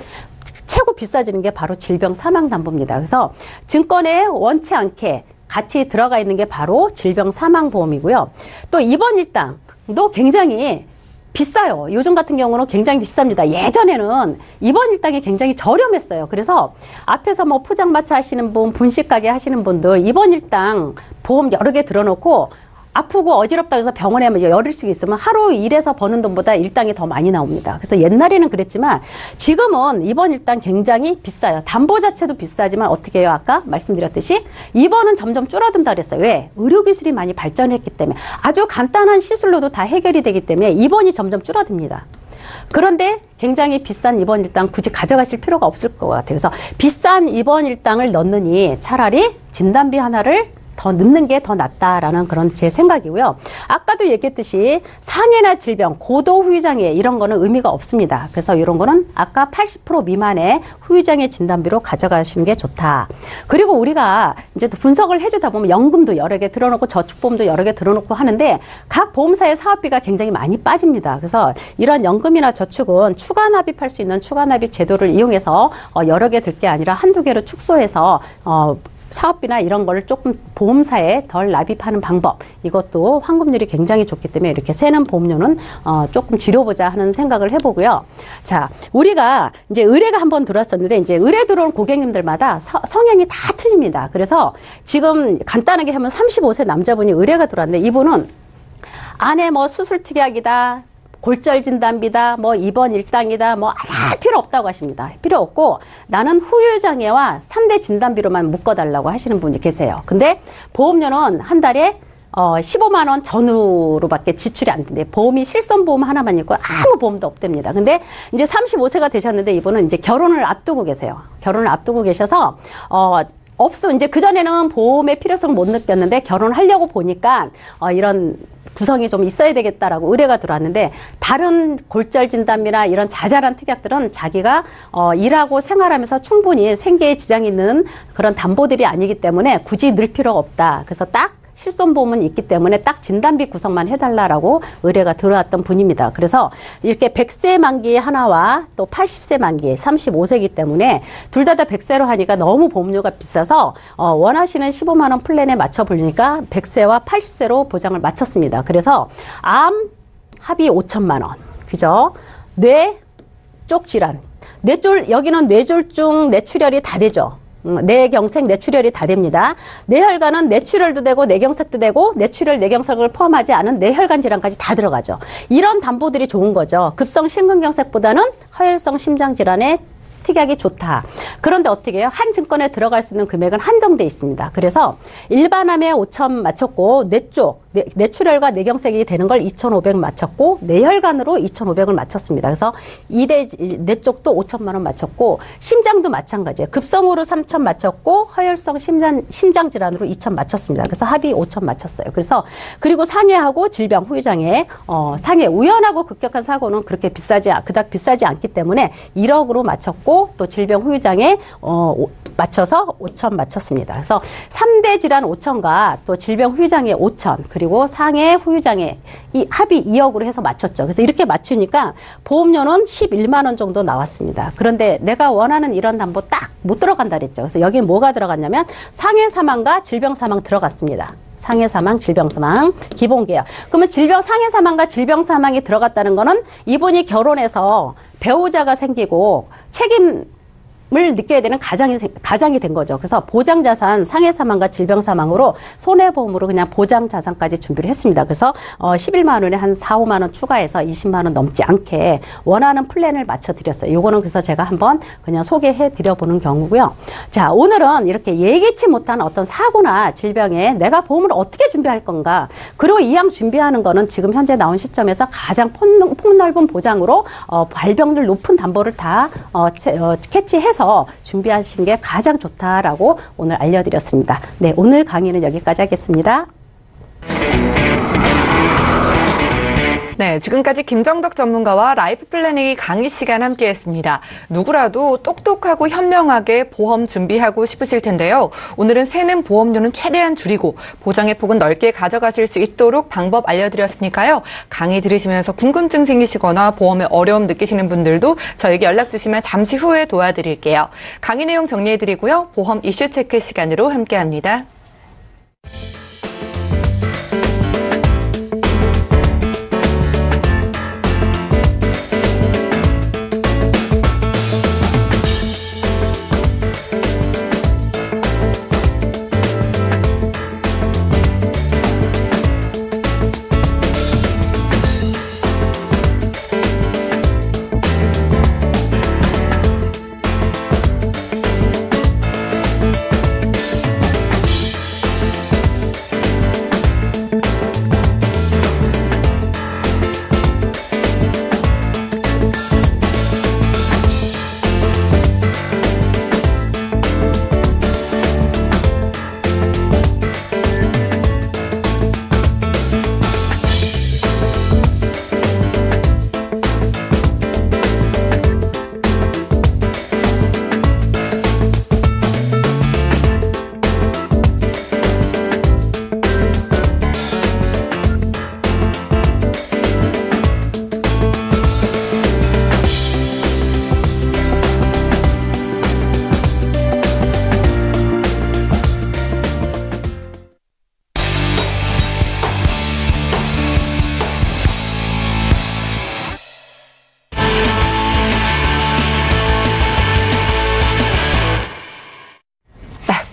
최고 비싸지는 게 바로 질병 사망 담보입니다. 그래서 증권에 원치 않게 같이 들어가 있는 게 바로 질병 사망 보험이고요. 또 입원 일당도 굉장히 비싸요. 요즘 같은 경우는 굉장히 비쌉니다. 예전에는 입원 일당이 굉장히 저렴했어요. 그래서 앞에서 뭐 포장마차 하시는 분, 분식가게 하시는 분들 입원 일당 보험 여러 개 들어놓고 아프고 어지럽다고 해서 병원에 열흘씩 있으면 하루 일해서 버는 돈보다 일당이 더 많이 나옵니다. 그래서 옛날에는 그랬지만 지금은 입원 일당 굉장히 비싸요. 담보 자체도 비싸지만 어떻게 해요? 아까 말씀드렸듯이 입원은 점점 줄어든다 그랬어요. 왜? 의료기술이 많이 발전했기 때문에 아주 간단한 시술로도 다 해결이 되기 때문에 입원이 점점 줄어듭니다. 그런데 굉장히 비싼 입원 일당 굳이 가져가실 필요가 없을 것 같아요. 그래서 비싼 입원 일당을 넣느니 차라리 진단비 하나를 더 넣는 게 더 낫다라는 그런 제 생각이고요. 아까도 얘기했듯이 상해나 질병, 고도 후유장애 이런 거는 의미가 없습니다. 그래서 이런 거는 아까 80% 미만의 후유장애 진단비로 가져가시는 게 좋다. 그리고 우리가 이제 또 분석을 해주다 보면 연금도 여러 개 들어놓고 저축보험도 여러 개 들어놓고 하는데 각 보험사의 사업비가 굉장히 많이 빠집니다. 그래서 이런 연금이나 저축은 추가 납입할 수 있는 추가 납입 제도를 이용해서 여러 개 들 게 아니라 한두 개로 축소해서 사업비나 이런 걸 조금 보험사에 덜 납입하는 방법, 이것도 환급률이 굉장히 좋기 때문에 이렇게 새는 보험료는 조금 줄여보자 하는 생각을 해보고요. 자, 우리가 이제 의뢰가 한번 들어왔었는데 이제 의뢰 들어온 고객님들마다 성향이 다 틀립니다. 그래서 지금 간단하게 하면 35세 남자분이 의뢰가 들어왔는데 이분은 아내 뭐 수술 특약이다, 골절 진단비다, 뭐 입원 일당이다, 뭐 다 필요 없다고 하십니다. 필요 없고 나는 후유장애와 3대 진단비로만 묶어달라고 하시는 분이 계세요. 근데 보험료는 한 달에 15만 원 전후로밖에 지출이 안 된대. 보험이 실손보험 하나만 있고 아무 보험도 없답니다. 근데 이제 35세가 되셨는데 이분은 이제 결혼을 앞두고 계세요. 결혼을 앞두고 계셔서 이제 그전에는 보험의 필요성을 못 느꼈는데 결혼하려고 보니까 이런 구성이 좀 있어야 되겠다라고 의뢰가 들어왔는데 다른 골절 진단비나 이런 자잘한 특약들은 자기가 일하고 생활하면서 충분히 생계에 지장이 있는 그런 담보들이 아니기 때문에 굳이 넣을 필요가 없다. 그래서 딱 실손보험은 있기 때문에 딱 진단비 구성만 해달라고 의뢰가 들어왔던 분입니다. 그래서 이렇게 100세 만기 하나와 또 80세 만기 35세이기 때문에 둘 다 100세로 하니까 너무 보험료가 비싸서 원하시는 15만 원 플랜에 맞춰 보니까 100세와 80세로 보장을 마쳤습니다. 그래서 암 합의 5천만 원, 그죠? 뇌 쪽 질환, 여기는 뇌졸중, 뇌출혈이 다 되죠. 뇌경색, 뇌출혈이 다 됩니다. 뇌혈관은 뇌출혈도 되고 뇌경색도 되고 뇌출혈, 뇌경색을 포함하지 않은 뇌혈관 질환까지 다 들어가죠. 이런 담보들이 좋은 거죠. 급성 심근경색보다는 허혈성 심장질환에 특약이 좋다. 그런데 어떻게 해요? 한 증권에 들어갈 수 있는 금액은 한정돼 있습니다. 그래서 일반암에 5천 맞췄고 뇌출혈과 뇌경색이 되는 걸 2,500 맞췄고 뇌혈관으로 2,500을 맞췄습니다. 그래서 뇌 쪽도 5천만 원 맞췄고 심장도 마찬가지예요. 급성으로 3천 맞췄고 허혈성 심장 질환으로 2천 맞췄습니다. 그래서 합의 5천 맞췄어요. 그리고 상해하고 질병 후유장애 상해 우연하고 급격한 사고는 그렇게 그닥 비싸지 않기 때문에 1억으로 맞췄고 또 질병 후유장애 맞춰서 5천 맞췄습니다. 그래서 3대 질환 5천과 또 질병 후유장애 5천 그리고 상해 후유장애 이 합의 2억으로 해서 맞췄죠. 그래서 이렇게 맞추니까 보험료는 11만 원 정도 나왔습니다. 그런데 내가 원하는 이런 담보 딱 못 들어간다 그랬죠. 그래서 여기는 뭐가 들어갔냐면 상해 사망과 질병 사망 들어갔습니다. 상해 사망, 질병 사망, 기본계약. 그러면 상해 사망과 질병 사망이 들어갔다는 거는 이분이 결혼해서 배우자가 생기고 책임을 느껴야 되는 가장이 된 거죠. 그래서 보장자산, 상해사망과 질병사망으로 손해보험으로 그냥 보장자산까지 준비를 했습니다. 그래서 11만 원에 한 4, 5만 원 추가해서 20만 원 넘지 않게 원하는 플랜을 맞춰드렸어요. 요거는 그래서 제가 한번 그냥 소개해드려보는 경우고요. 자, 오늘은 이렇게 예기치 못한 어떤 사고나 질병에 내가 보험을 어떻게 준비할 건가. 그리고 이왕 준비하는 거는 지금 현재 나온 시점에서 가장 폭넓은 보장으로 발병률 높은 담보를 다 캐치해서 준비하신 게 가장 좋다라고 오늘 알려드렸습니다. 네, 오늘 강의는 여기까지 하겠습니다. 네, 지금까지 김정덕 전문가와 라이프 플래닝 강의 시간 함께했습니다. 누구라도 똑똑하고 현명하게 보험 준비하고 싶으실 텐데요. 오늘은 새는 보험료는 최대한 줄이고 보장의 폭은 넓게 가져가실 수 있도록 방법 알려드렸으니까요. 강의 들으시면서 궁금증 생기시거나 보험에 어려움 느끼시는 분들도 저에게 연락 주시면 잠시 후에 도와드릴게요. 강의 내용 정리해드리고요. 보험 이슈 체크 시간으로 함께합니다.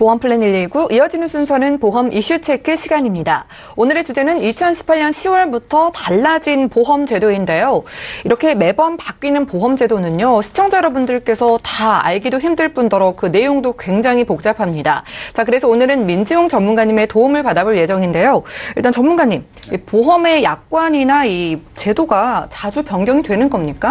보험 플랜 119 이어지는 순서는 보험 이슈 체크 시간입니다. 오늘의 주제는 2018년 10월부터 달라진 보험 제도인데요. 이렇게 매번 바뀌는 보험 제도는요. 시청자 여러분들께서 다 알기도 힘들 뿐더러 그 내용도 굉장히 복잡합니다. 자, 그래서 오늘은 민지용 전문가님의 도움을 받아볼 예정인데요. 일단 전문가님, 이 보험의 약관이나 이 제도가 자주 변경이 되는 겁니까?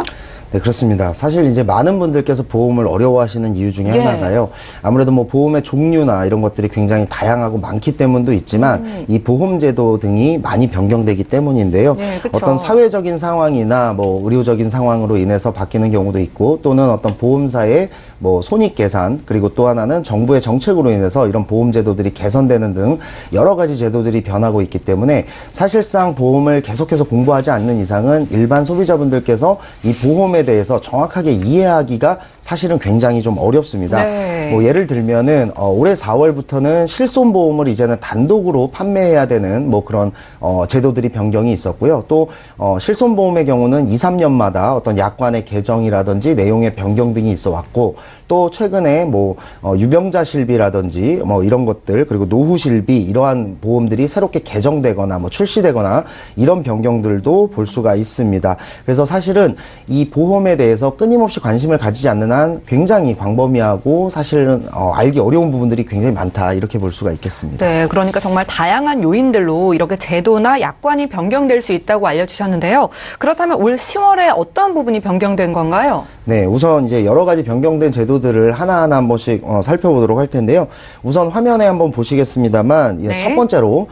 네, 그렇습니다. 사실 이제 많은 분들께서 보험을 어려워하시는 이유 중에 예. 하나가요. 아무래도 뭐 보험의 종류나 이런 것들이 굉장히 다양하고 많기 때문도 있지만 이 보험제도 등이 많이 변경되기 때문인데요. 예, 그쵸. 어떤 사회적인 상황이나 뭐 의료적인 상황으로 인해서 바뀌는 경우도 있고 또는 어떤 보험사의 뭐 손익 계산 그리고 또 하나는 정부의 정책으로 인해서 이런 보험제도들이 개선되는 등 여러 가지 제도들이 변하고 있기 때문에 사실상 보험을 계속해서 공부하지 않는 이상은 일반 소비자분들께서 이 보험에 대해서 정확하게 이해하기가 사실은 굉장히 좀 어렵습니다. 네. 뭐 예를 들면은 올해 4월부터는 실손보험을 이제는 단독으로 판매해야 되는 뭐 그런 제도들이 변경이 있었고요. 또 실손보험의 경우는 2, 3년마다 어떤 약관의 개정이라든지 내용의 변경 등이 있어 왔고 또 최근에 뭐 유병자 실비라든지 뭐 이런 것들 그리고 노후 실비 이러한 보험들이 새롭게 개정되거나 뭐 출시되거나 이런 변경들도 볼 수가 있습니다. 그래서 사실은 이 보험에 대해서 끊임없이 관심을 가지지 않는 한 굉장히 광범위하고 사실은 알기 어려운 부분들이 굉장히 많다 이렇게 볼 수가 있겠습니다. 네, 그러니까 정말 다양한 요인들로 이렇게 제도나 약관이 변경될 수 있다고 알려주셨는데요. 그렇다면 올 10월에 어떤 부분이 변경된 건가요? 네, 우선 이제 여러 가지 변경된 제도들을 하나하나 한 번씩 살펴보도록 할 텐데요. 우선 화면에 한번 보시겠습니다만 네. 첫 번째로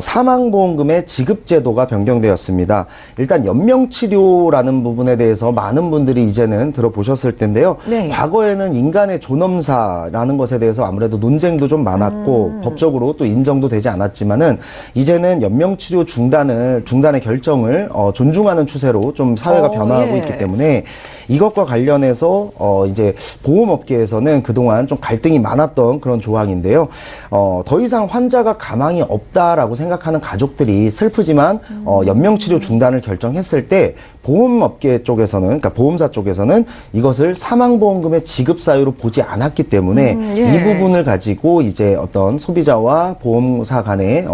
사망보험금의 지급제도가 변경되었습니다. 일단 연명치료라는 부분에 대해서 많은 분들이 이제는 들어보셨을 텐데요. 네. 과거에는 인간의 존엄사라는 것에 대해서 아무래도 논쟁도 좀 많았고 법적으로 또 인정도 되지 않았지만은 이제는 연명치료 중단의 결정을 존중하는 추세로 좀 사회가 변화하고 예. 있기 때문에 이것과 관련해서 이제 보험업계에서는 그동안 좀 갈등이 많았던 그런 조항인데요. 더 이상 환자가 가망이 없다라고 생각하는 가족들이 슬프지만 연명치료 중단을 결정했을 때 보험업계 쪽에서는 그러니까 보험사 쪽에서는 이것을 사망보험금의 지급 사유로 보지 않았기 때문에 예. 이 부분을 가지고 이제 어떤 소비자와 보험사 간의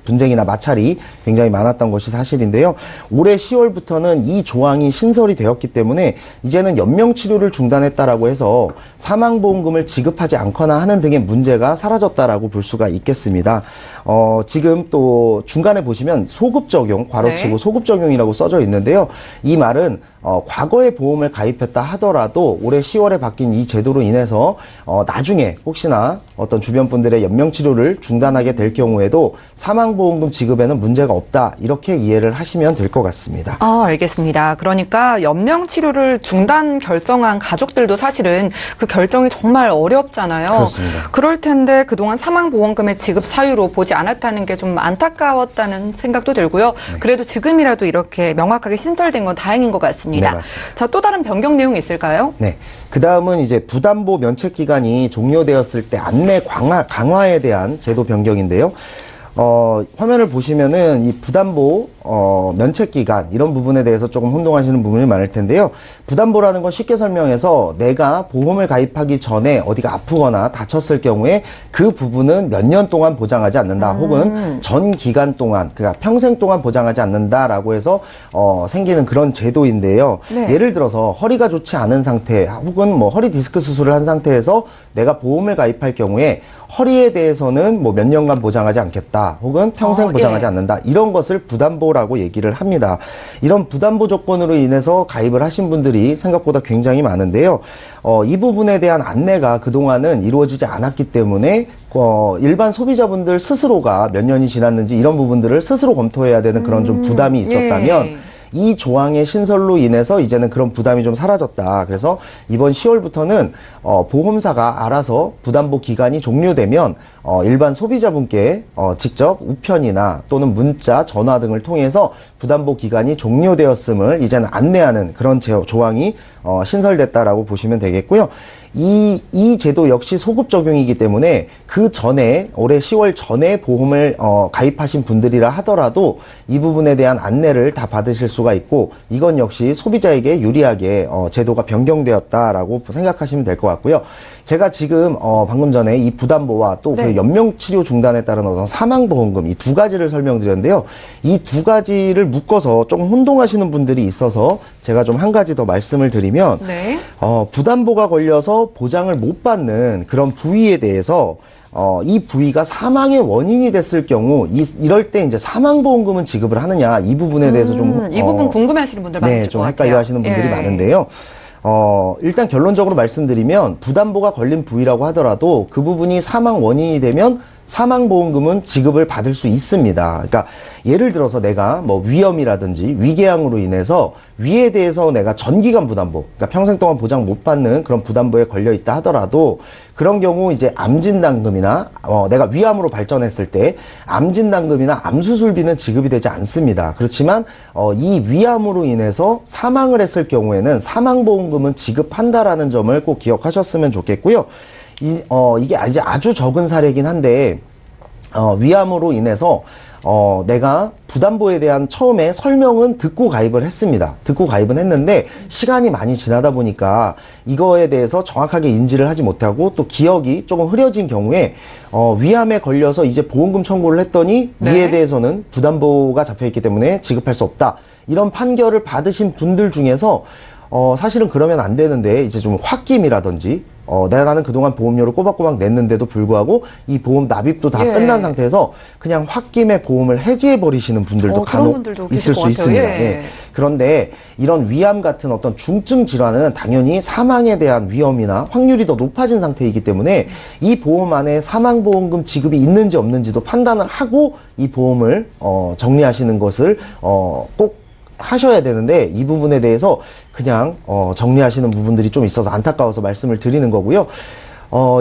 분쟁이나 마찰이 굉장히 많았던 것이 사실인데요. 올해 10월부터는 이 조항이 신설이 되었기 때문에 이제는 연명치료를 중단했다라고 해서 사망보험금을 지급하지 않거나 하는 등의 문제가 사라졌다라고 볼 수가 있겠습니다. 지금 또 중간에 보시면 소급 적용, 괄호치고 네. 소급 적용이라고 써져 있는데요. 이 말은 과거에 보험을 가입했다 하더라도 올해 10월에 바뀐 이 제도로 인해서 나중에 혹시나 어떤 주변 분들의 연명치료를 중단하게 될 경우에도 사망보험금 지급에는 문제가 없다 이렇게 이해를 하시면 될 것 같습니다. 알겠습니다. 그러니까 연명치료를 중단 결정한 가족들도 사실은 그 결정이 정말 어렵잖아요. 그렇습니다. 그럴 텐데 그동안 사망보험금의 지급 사유로 보지 않았다는 게 좀 안타까웠다는 생각도 들고요. 네. 그래도 지금이라도 이렇게 명확하게 신설된 건 다행인 것 같습니다. 네, 맞습니다. 자, 또 다른 변경 내용이 있을까요? 네. 그 다음은 이제 부담보 면책 기간이 종료되었을 때 안내 강화에 대한 제도 변경인데요. 화면을 보시면은 이 부담보 면책 기간 이런 부분에 대해서 조금 혼동하시는 부분이 많을 텐데요. 부담보라는 건 쉽게 설명해서 내가 보험을 가입하기 전에 어디가 아프거나 다쳤을 경우에 그 부분은 몇 년 동안 보장하지 않는다. 혹은 전 기간 동안 그러니까 평생 동안 보장하지 않는다라고 해서 생기는 그런 제도인데요. 네. 예를 들어서 허리가 좋지 않은 상태 혹은 뭐 허리 디스크 수술을 한 상태에서 내가 보험을 가입할 경우에 허리에 대해서는 뭐 몇 년간 보장하지 않겠다. 혹은 평생 보장하지 예. 않는다. 이런 것을 부담보라고 얘기를 합니다. 이런 부담보 조건으로 인해서 가입을 하신 분들이 생각보다 굉장히 많은데요. 이 부분에 대한 안내가 그동안은 이루어지지 않았기 때문에 일반 소비자분들 스스로가 몇 년이 지났는지 이런 부분들을 스스로 검토해야 되는 그런 좀 부담이 있었다면 예. 이 조항의 신설로 인해서 이제는 그런 부담이 좀 사라졌다. 그래서 이번 10월부터는 보험사가 알아서 부담보 기간이 종료되면 일반 소비자분께 직접 우편이나 또는 문자, 전화 등을 통해서 부담보 기간이 종료되었음을 이제는 안내하는 그런 조항이 신설됐다라고 보시면 되겠고요. 이 제도 역시 소급 적용이기 때문에 그 전에 올해 10월 전에 보험을 가입하신 분들이라 하더라도 이 부분에 대한 안내를 다 받으실 수가 수가 있고 이건 역시 소비자에게 유리하게 제도가 변경되었다라고 생각하시면 될 것 같고요. 제가 지금 방금 전에 이 부담보와 또 그 네. 연명치료 중단에 따른 어떤 사망보험금 이 두 가지를 설명드렸는데요. 이 두 가지를 묶어서 조금 혼동하시는 분들이 있어서 제가 좀 한 가지 더 말씀을 드리면 네. 부담보가 걸려서 보장을 못 받는 그런 부위에 대해서 이 부위가 사망의 원인이 됐을 경우 이럴 때 이제 사망보험금은 지급을 하느냐 이 부분에 대해서 좀 이 부분 궁금해하시는 분들 많으실 네, 것 좀 같아요. 헷갈려 하시는 분들이 예. 많은데요. 일단 결론적으로 말씀드리면 부담보가 걸린 부위라고 하더라도 그 부분이 사망 원인이 되면 사망보험금은 지급을 받을 수 있습니다. 그러니까 예를 들어서 내가 뭐 위염이라든지 위궤양으로 인해서 위에 대해서 내가 전기간 부담보, 그러니까 평생 동안 보장 못 받는 그런 부담보에 걸려 있다 하더라도 그런 경우 이제 암진단금이나 내가 위암으로 발전했을 때 암진단금이나 암수술비는 지급이 되지 않습니다. 그렇지만 이 위암으로 인해서 사망을 했을 경우에는 사망보험금은 지급한다라는 점을 꼭 기억하셨으면 좋겠고요. 이게 이제 아주 적은 사례긴 한데, 위암으로 인해서, 내가 부담보에 대한 처음에 설명은 듣고 가입을 했습니다. 듣고 가입은 했는데, 시간이 많이 지나다 보니까 이거에 대해서 정확하게 인지를 하지 못하고 또 기억이 조금 흐려진 경우에, 위암에 걸려서 이제 보험금 청구를 했더니, 네. 위에 대해서는 부담보가 잡혀있기 때문에 지급할 수 없다. 이런 판결을 받으신 분들 중에서, 사실은 그러면 안 되는데, 이제 좀 홧김이라든지, 나는 그동안 보험료를 꼬박꼬박 냈는데도 불구하고 이 보험 납입도 다 예. 끝난 상태에서 그냥 홧김에 보험을 해지해버리시는 분들도 그런 간혹 분들도 있을 계실 것 수 같아요. 있습니다. 예. 네. 그런데 이런 위암 같은 어떤 중증 질환은 당연히 사망에 대한 위험이나 확률이 더 높아진 상태이기 때문에 이 보험 안에 사망보험금 지급이 있는지 없는지도 판단을 하고 이 보험을 정리하시는 것을 꼭 하셔야 되는데 이 부분에 대해서 그냥 정리하시는 부분들이 좀 있어서 안타까워서 말씀을 드리는 거고요.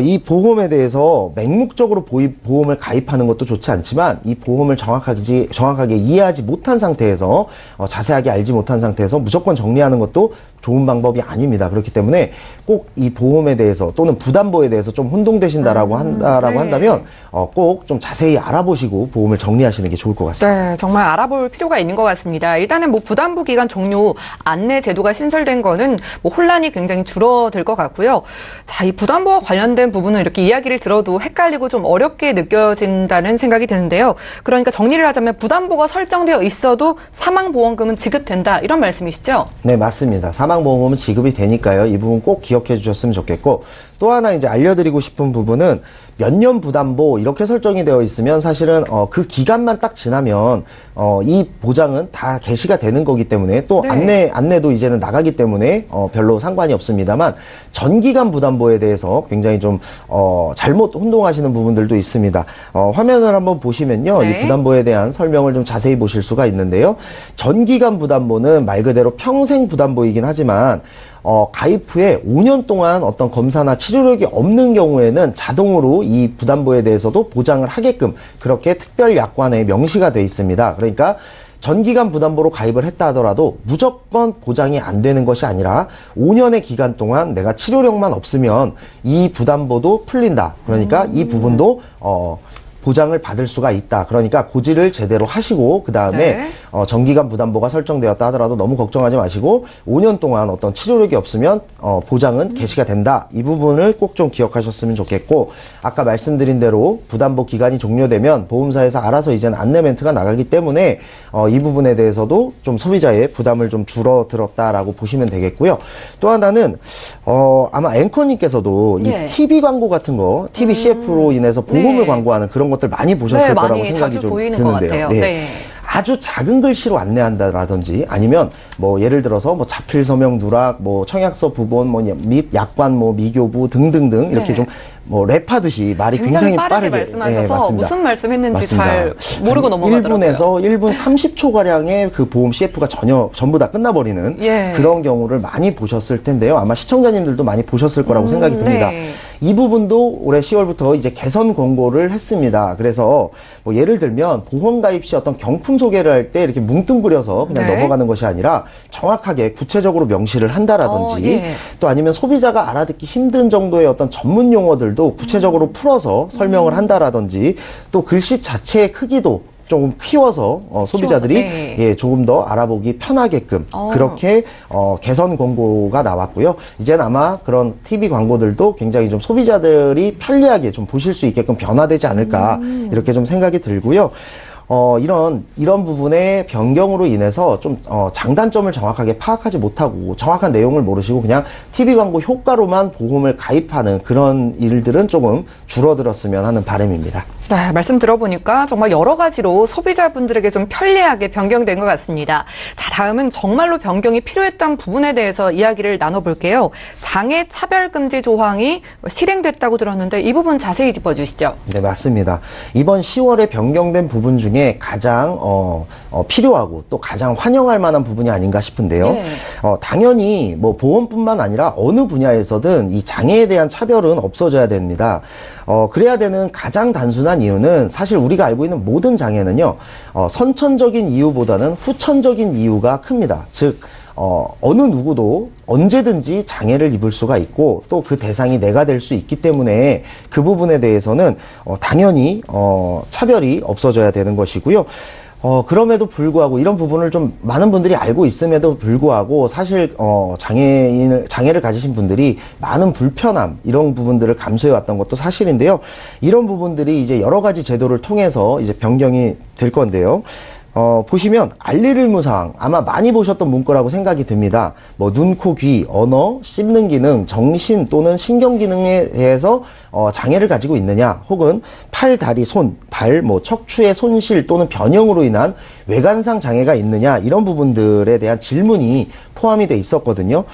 이 보험에 대해서 맹목적으로 보험을 가입하는 것도 좋지 않지만 이 보험을 정확하게 이해하지 못한 상태에서 자세하게 알지 못한 상태에서 무조건 정리하는 것도 좋은 방법이 아닙니다. 그렇기 때문에 꼭 이 보험에 대해서 또는 부담보에 대해서 좀 혼동되신다라고 네. 한다면 꼭 좀 자세히 알아보시고 보험을 정리하시는 게 좋을 것 같습니다. 네, 정말 알아볼 필요가 있는 것 같습니다. 일단은 뭐 부담부 기간 종료 안내 제도가 신설된 거는 뭐 혼란이 굉장히 줄어들 것 같고요. 자, 이 부담부와 관련된 부분은 이렇게 이야기를 들어도 헷갈리고 좀 어렵게 느껴진다는 생각이 드는데요. 그러니까 정리를 하자면 부담부가 설정되어 있어도 사망보험금은 지급된다 이런 말씀이시죠? 네, 맞습니다. 사망보험금은 지급이 되니까요. 이 부분 꼭 기억해 주셨으면 좋겠고, 또 하나 이제 알려드리고 싶은 부분은 몇 년 부담보 이렇게 설정이 되어 있으면 사실은 그 기간만 딱 지나면 이 보장은 다 개시가 되는 거기 때문에 또 네. 안내도 이제는 나가기 때문에 별로 상관이 없습니다만 전기간 부담보에 대해서 굉장히 좀 잘못 혼동하시는 부분들도 있습니다. 화면을 한번 보시면요. 네. 이 부담보에 대한 설명을 좀 자세히 보실 수가 있는데요. 전기간 부담보는 말 그대로 평생 부담보이긴 하지만 가입 후에 5년 동안 어떤 검사나 치료력이 없는 경우에는 자동으로 이 부담보에 대해서도 보장을 하게끔 그렇게 특별 약관에 명시가 되어 있습니다. 그러니까 전기간 부담보로 가입을 했다 하더라도 무조건 보장이 안 되는 것이 아니라 5년의 기간 동안 내가 치료력만 없으면 이 부담보도 풀린다. 그러니까 이 부분도 보장을 받을 수가 있다. 그러니까 고지를 제대로 하시고 그 다음에 네. 정기간 부담보가 설정되었다 하더라도 너무 걱정하지 마시고 5년 동안 어떤 치료력이 없으면 보장은 개시가 된다. 이 부분을 꼭 좀 기억하셨으면 좋겠고 아까 말씀드린 대로 부담보 기간이 종료되면 보험사에서 알아서 이제는 안내 멘트가 나가기 때문에 이 부분에 대해서도 좀 소비자의 부담을 좀 줄어들었다라고 보시면 되겠고요. 또 하나는 아마 앵커님께서도 네. 이 TV 광고 같은 거, TV CF로 인해서 보험을 네. 광고하는 그런 것들 많이 보셨을 네, 거라고 많이 생각이 자주 좀 보이는 것 드는데요. 같아요. 네. 아주 작은 글씨로 안내한다라든지 아니면 뭐 예를 들어서 뭐 자필 서명 누락, 뭐 청약서 부본, 뭐 및 약관 뭐 미교부 등등등 이렇게 네. 좀 뭐 랩하듯이 말이 굉장히 빠르게 말씀하셔서 맞습니다. 무슨 말씀했는지 맞습니다. 잘 모르고 넘어가더라고요. 1분에서 1분 30초 가량의 그 보험 CF가 전부 다 끝나버리는 예. 그런 경우를 많이 보셨을 텐데요. 아마 시청자님들도 많이 보셨을 거라고 생각이 듭니다. 네. 이 부분도 올해 10월부터 이제 개선 권고를 했습니다. 그래서 뭐 예를 들면 보험 가입 시 어떤 경품 소개를 할 때 이렇게 뭉뚱그려서 그냥 네. 넘어가는 것이 아니라 정확하게 구체적으로 명시를 한다라든지 예. 또 아니면 소비자가 알아듣기 힘든 정도의 어떤 전문 용어들도 구체적으로 풀어서 설명을 한다라든지 또 글씨 자체의 크기도 조금 키워서 소비자들이 네. 예, 조금 더 알아보기 편하게끔 그렇게 개선 권고가 나왔고요. 이제는 아마 그런 TV 광고들도 굉장히 좀 소비자들이 편리하게 좀 보실 수 있게끔 변화되지 않을까 이렇게 좀 생각이 들고요. 이런 부분의 변경으로 인해서 좀, 장단점을 정확하게 파악하지 못하고 정확한 내용을 모르시고 그냥 TV 광고 효과로만 보험을 가입하는 그런 일들은 조금 줄어들었으면 하는 바람입니다. 네, 말씀 들어보니까 정말 여러 가지로 소비자분들에게 좀 편리하게 변경된 것 같습니다. 자, 다음은 정말로 변경이 필요했던 부분에 대해서 이야기를 나눠볼게요. 장애 차별금지 조항이 실행됐다고 들었는데 이 부분 자세히 짚어주시죠. 네, 맞습니다. 이번 10월에 변경된 부분 중에 가장 필요하고 또 가장 환영할 만한 부분이 아닌가 싶은데요. 네. 당연히 뭐 보험뿐만 아니라 어느 분야에서든 이 장애에 대한 차별은 없어져야 됩니다. 그래야 되는 가장 단순한 이유는 사실 우리가 알고 있는 모든 장애는요, 선천적인 이유보다는 후천적인 이유가 큽니다. 즉, 어느 누구도 언제든지 장애를 입을 수가 있고 또 그 대상이 내가 될 수 있기 때문에 그 부분에 대해서는 당연히 차별이 없어져야 되는 것이고요. 그럼에도 불구하고 이런 부분을 좀 많은 분들이 알고 있음에도 불구하고 사실 장애를 가지신 분들이 많은 불편함 이런 부분들을 감수해 왔던 것도 사실인데요. 이런 부분들이 이제 여러 가지 제도를 통해서 이제 변경이 될 건데요. 보시면 알릴 의무사항 아마 많이 보셨던 문구라고 생각이 듭니다. 뭐 눈, 코, 귀, 언어, 씹는 기능, 정신 또는 신경 기능에 대해서 장애를 가지고 있느냐, 혹은 팔, 다리, 손, 발, 뭐 척추의 손실 또는 변형으로 인한 외관상 장애가 있느냐 이런 부분들에 대한 질문이 포함이 돼 있었거든요.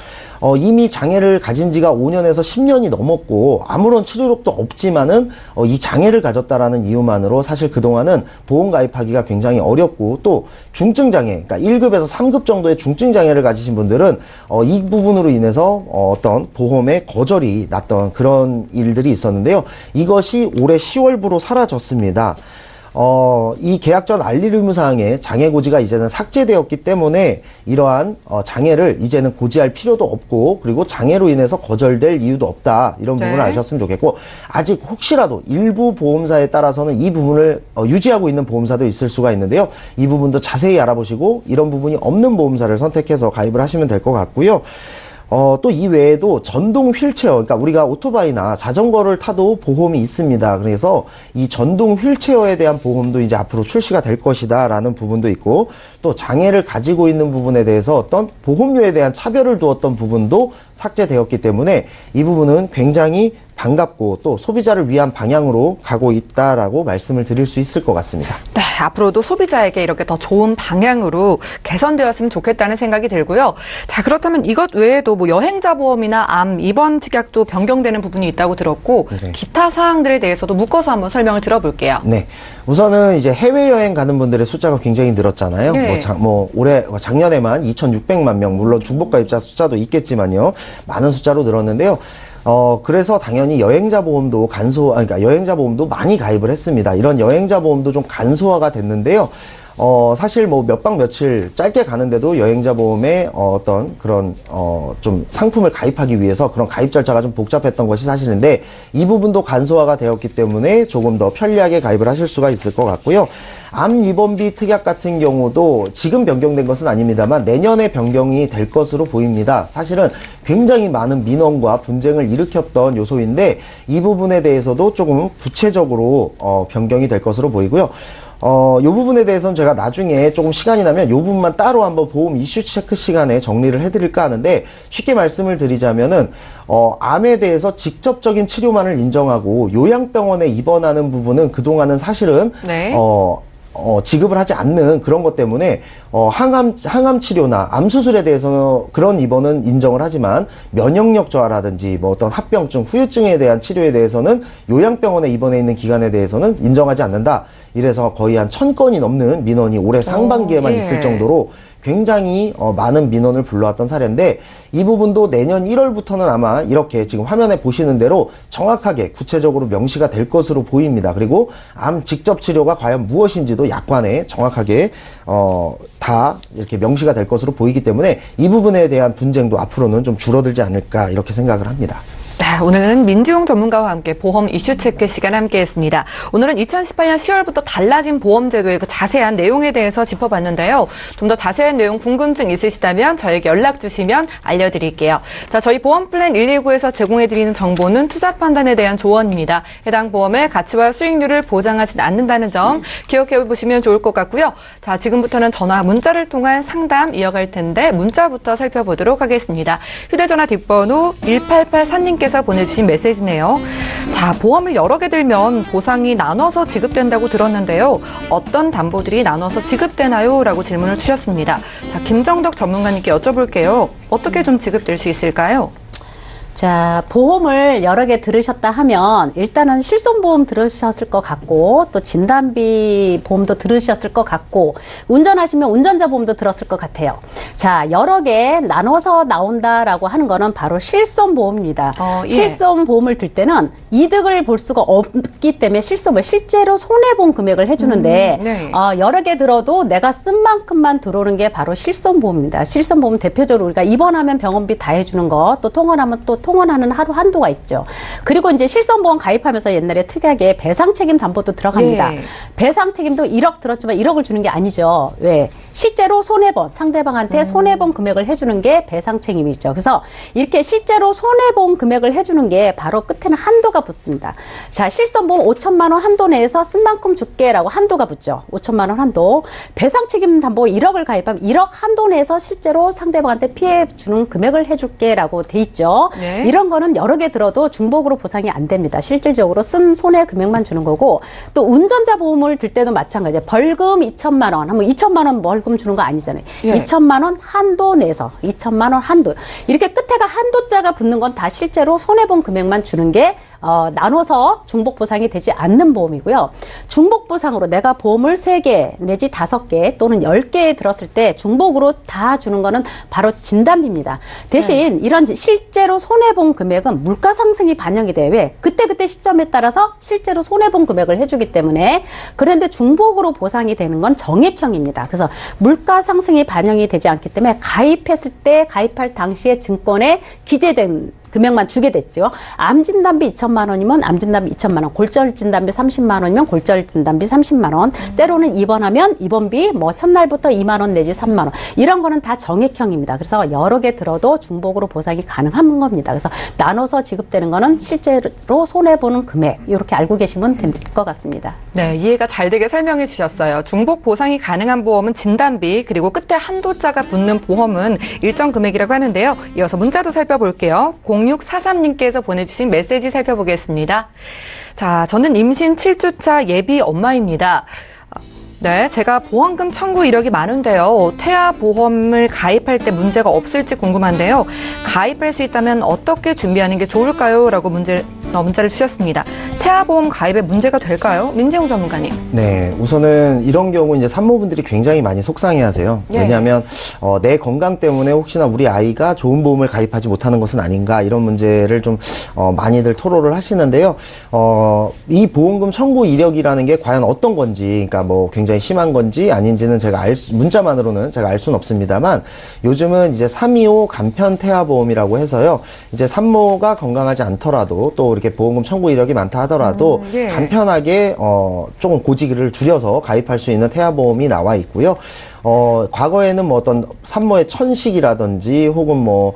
이미 장애를 가진 지가 5년에서 10년이 넘었고 아무런 치료력도 없지만은 이 장애를 가졌다라는 이유만으로 사실 그동안은 보험 가입하기가 굉장히 어렵고 또 중증 장애, 그러니까 1급에서 3급 정도의 중증 장애를 가지신 분들은 이 부분으로 인해서 어떤 보험의 거절이 났던 그런 일들이 있었는데요. 이것이 올해 10월부로 사라졌습니다. 이 계약 전 알릴 의무사항에 장애 고지가 이제는 삭제되었기 때문에 이러한 장애를 이제는 고지할 필요도 없고 그리고 장애로 인해서 거절될 이유도 없다 이런 부분을 아셨으면 좋겠고 아직 혹시라도 일부 보험사에 따라서는 이 부분을 유지하고 있는 보험사도 있을 수가 있는데요. 이 부분도 자세히 알아보시고 이런 부분이 없는 보험사를 선택해서 가입을 하시면 될 것 같고요. 또 이 외에도 전동 휠체어, 그러니까 우리가 오토바이나 자전거를 타도 보험이 있습니다. 그래서 이 전동 휠체어에 대한 보험도 이제 앞으로 출시가 될 것이다 라는 부분도 있고 또 장애를 가지고 있는 부분에 대해서 어떤 보험료에 대한 차별을 두었던 부분도 삭제되었기 때문에 이 부분은 굉장히 반갑고 또 소비자를 위한 방향으로 가고 있다라고 말씀을 드릴 수 있을 것 같습니다. 네, 앞으로도 소비자에게 이렇게 더 좋은 방향으로 개선되었으면 좋겠다는 생각이 들고요. 자, 그렇다면 이것 외에도 뭐 여행자 보험이나 암 입원 특약도 변경되는 부분이 있다고 들었고 네. 기타 사항들에 대해서도 묶어서 한번 설명을 들어볼게요. 네, 우선은 이제 해외여행 가는 분들의 숫자가 굉장히 늘었잖아요. 네. 올해 작년에만 2,600만 명, 물론 중복 가입자 숫자도 있겠지만요, 많은 숫자로 늘었는데요. 그래서 당연히 여행자 보험도 그러니까 여행자 보험도 많이 가입을 했습니다. 이런 여행자 보험도 좀 간소화가 됐는데요. 사실 뭐 몇 박 며칠 짧게 가는데도 여행자 보험에 어떤 그런 좀 상품을 가입하기 위해서 그런 가입 절차가 좀 복잡했던 것이 사실인데 이 부분도 간소화가 되었기 때문에 조금 더 편리하게 가입을 하실 수가 있을 것 같고요. 암 입원비 특약 같은 경우도 지금 변경된 것은 아닙니다만 내년에 변경이 될 것으로 보입니다. 사실은 굉장히 많은 민원과 분쟁을 일으켰던 요소인데 이 부분에 대해서도 조금 구체적으로 변경이 될 것으로 보이고요. 이 부분에 대해서는 제가 나중에 조금 시간이 나면 이 부분만 따로 한번 보험 이슈 체크 시간에 정리를 해드릴까 하는데 쉽게 말씀을 드리자면은 암에 대해서 직접적인 치료만을 인정하고 요양병원에 입원하는 부분은 그동안은 사실은 네. 지급을 하지 않는 그런 것 때문에 항암 치료나 암 수술에 대해서는 그런 입원은 인정을 하지만 면역력 저하라든지 뭐 어떤 합병증, 후유증에 대한 치료에 대해서는 요양병원에 입원해 있는 기간에 대해서는 인정하지 않는다. 이래서 거의 한 1000건이 넘는 민원이 올해 상반기에만 예. 있을 정도로 굉장히 많은 민원을 불러왔던 사례인데 이 부분도 내년 1월부터는 아마 이렇게 지금 화면에 보시는 대로 정확하게 구체적으로 명시가 될 것으로 보입니다. 그리고 암 직접 치료가 과연 무엇인지도 약관에 정확하게 다 이렇게 명시가 될 것으로 보이기 때문에 이 부분에 대한 분쟁도 앞으로는 좀 줄어들지 않을까 이렇게 생각을 합니다. 네, 오늘은 민지용 전문가와 함께 보험 이슈 체크 시간 함께했습니다. 오늘은 2018년 10월부터 달라진 보험 제도의 그 자세한 내용에 대해서 짚어봤는데요. 좀 더 자세한 내용 궁금증 있으시다면 저에게 연락 주시면 알려드릴게요. 자, 저희 보험 플랜 119에서 제공해드리는 정보는 투자 판단에 대한 조언입니다. 해당 보험의 가치와 수익률을 보장하지 않는다는 점 기억해 보시면 좋을 것 같고요. 자, 지금부터는 전화, 문자를 통한 상담 이어갈 텐데 문자부터 살펴보도록 하겠습니다. 휴대전화 뒷번호 1884님께서 보내주신 메시지네요. 자, 보험을 여러 개 들면 보상이 나눠서 지급된다고 들었는데요. 어떤 담보들이 나눠서 지급되나요? 라고 질문을 주셨습니다. 자, 김정덕 전문가님께 여쭤볼게요. 어떻게 좀 지급될 수 있을까요? 자, 보험을 여러 개 들으셨다 하면 일단은 실손보험 들으셨을 것 같고 또 진단비 보험도 들으셨을 것 같고 운전하시면 운전자 보험도 들었을 것 같아요. 자, 여러 개 나눠서 나온다라고 하는 거는 바로 실손보험입니다. 예. 실손보험을 들 때는 이득을 볼 수가 없기 때문에 실손보험, 실제로 손해본 금액을 해주는데 네. 여러 개 들어도 내가 쓴 만큼만 들어오는 게 바로 실손보험입니다. 실손보험 대표적으로 우리가 입원하면 병원비 다 해주는 거, 또 통원하면 또 통원하는 하루 한도가 있죠. 그리고 이제 실손보험 가입하면서 옛날에 특이하게 배상책임 담보도 들어갑니다. 예. 배상책임도 1억 들었지만 1억을 주는 게 아니죠. 왜? 실제로 손해본, 상대방한테 손해본 금액을 해주는 게 배상책임이죠. 그래서 이렇게 실제로 손해본 금액을 해주는 게 바로 끝에는 한도가 붙습니다. 자, 실손보험 5천만 원 한도 내에서 쓴 만큼 줄게라고 한도가 붙죠. 5천만 원 한도. 배상책임 담보 1억을 가입하면 1억 한도 내에서 실제로 상대방한테 피해 주는 금액을 해줄게라고 돼 있죠. 네. 이런 거는 여러 개 들어도 중복으로 보상이 안 됩니다. 실질적으로 쓴 손해 금액만 주는 거고, 또 운전자 보험을 들 때도 마찬가지예요. 벌금 2천만 원 하면 2천만 원 벌금 주는 거 아니잖아요. 예. 2천만 원 한도 내서 2천만 원 한도. 이렇게 끝에가 한도자가 붙는 건 다 실제로 손해본 금액만 주는 게 나눠서 중복 보상이 되지 않는 보험이고요. 중복 보상으로 내가 보험을 3개 내지 5개 또는 10개 들었을 때 중복으로 다 주는 거는 바로 진단비입니다. 대신 이런 실제로 손해본 금액은 물가 상승이 반영이 돼요. 왜? 그때그때 시점에 따라서 실제로 손해본 금액을 해주기 때문에. 그런데 중복으로 보상이 되는 건 정액형입니다. 그래서 물가 상승이 반영이 되지 않기 때문에 가입했을 때 가입할 당시에 증권에 기재된 금액만 주게 됐죠. 암진단비 2천만 원이면 암진단비 2천만 원, 골절진단비 30만 원이면 골절진단비 30만 원, 때로는 입원하면 입원비 뭐 첫날부터 2만 원 내지 3만 원, 이런 거는 다 정액형입니다. 그래서 여러 개 들어도 중복으로 보상이 가능한 겁니다. 그래서 나눠서 지급되는 거는 실제로 손해보는 금액, 이렇게 알고 계시면 될 것 같습니다. 네, 이해가 잘 되게 설명해 주셨어요. 중복 보상이 가능한 보험은 진단비, 그리고 끝에 한도자가 붙는 보험은 일정 금액이라고 하는데요. 이어서 문자도 살펴볼게요. 0643님께서 보내주신 메시지 살펴보겠습니다. 자, 저는 임신 7주차 예비 엄마입니다. 네, 제가 보험금 청구 이력이 많은데요. 태아 보험을 가입할 때 문제가 없을지 궁금한데요. 가입할 수 있다면 어떻게 준비하는 게 좋을까요? 라고 문자를 주셨습니다. 태아 보험 가입에 문제가 될까요? 민재용 전문가님. 네, 우선은 이런 경우 이제 산모분들이 굉장히 많이 속상해하세요. 예. 왜냐하면 내 건강 때문에 혹시나 우리 아이가 좋은 보험을 가입하지 못하는 것은 아닌가, 이런 문제를 좀 많이들 토로를 하시는데요. 이 보험금 청구 이력이라는 게 과연 어떤 건지, 그러니까 뭐 굉장히 심한 건지 아닌지는 제가 문자만으로는 제가 알 수는 없습니다만, 요즘은 이제 325 간편 태아 보험이라고 해서요. 이제 산모가 건강하지 않더라도 또 이렇게 보험금 청구 이력이 많다 하더라도 예. 간편하게 조금 고지기를 줄여서 가입할 수 있는 태아보험이 나와 있고요. 과거에는 뭐 어떤 산모의 천식이라든지 혹은 뭐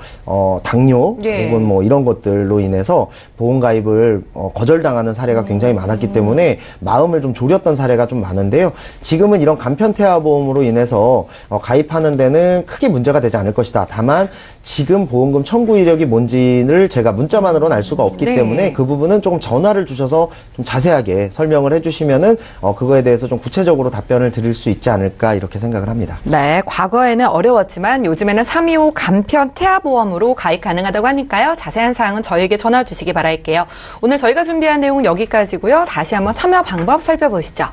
당뇨 예. 혹은 뭐 이런 것들로 인해서 보험 가입을 거절당하는 사례가 굉장히 많았기 때문에 마음을 좀 졸였던 사례가 좀 많은데요. 지금은 이런 간편 태아보험으로 인해서 가입하는 데는 크게 문제가 되지 않을 것이다. 다만 지금 보험금 청구 이력이 뭔지를 제가 문자만으로는 알 수가 없기 네. 때문에 그 부분은 조금 전화를 주셔서 좀 자세하게 설명을 해주시면은 그거에 대해서 좀 구체적으로 답변을 드릴 수 있지 않을까, 이렇게 생각을 합니다. 네, 과거에는 어려웠지만 요즘에는 325 간편 태아보험으로 가입 가능하다고 하니까요. 자세한 사항은 저에게 전화 주시기 바랄게요. 오늘 저희가 준비한 내용은 여기까지고요. 다시 한번 참여 방법 살펴보시죠.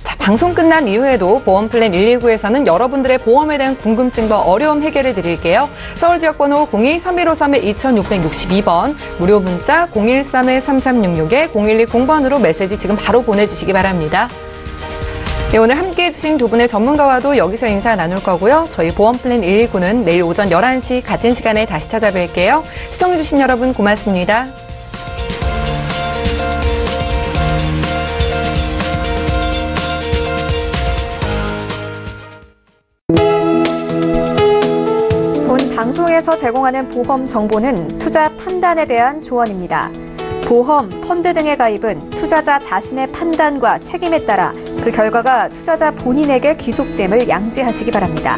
자, 방송 끝난 이후에도 보험 플랜 119에서는 여러분들의 보험에 대한 궁금증과 어려움 해결해 드릴게요. 서울 지역번호 02-3153-2662번, 무료 문자 013-3366-0120번으로 메시지 지금 바로 보내주시기 바랍니다. 네, 오늘 함께해 주신 두 분의 전문가와도 여기서 인사 나눌 거고요. 저희 보험 플랜 119는 내일 오전 11시 같은 시간에 다시 찾아뵐게요. 시청해 주신 여러분 고맙습니다. 본 방송에서 제공하는 보험 정보는 투자 판단에 대한 조언입니다. 보험, 펀드 등의 가입은 투자자 자신의 판단과 책임에 따라 그 결과가 투자자 본인에게 귀속됨을 양지하시기 바랍니다.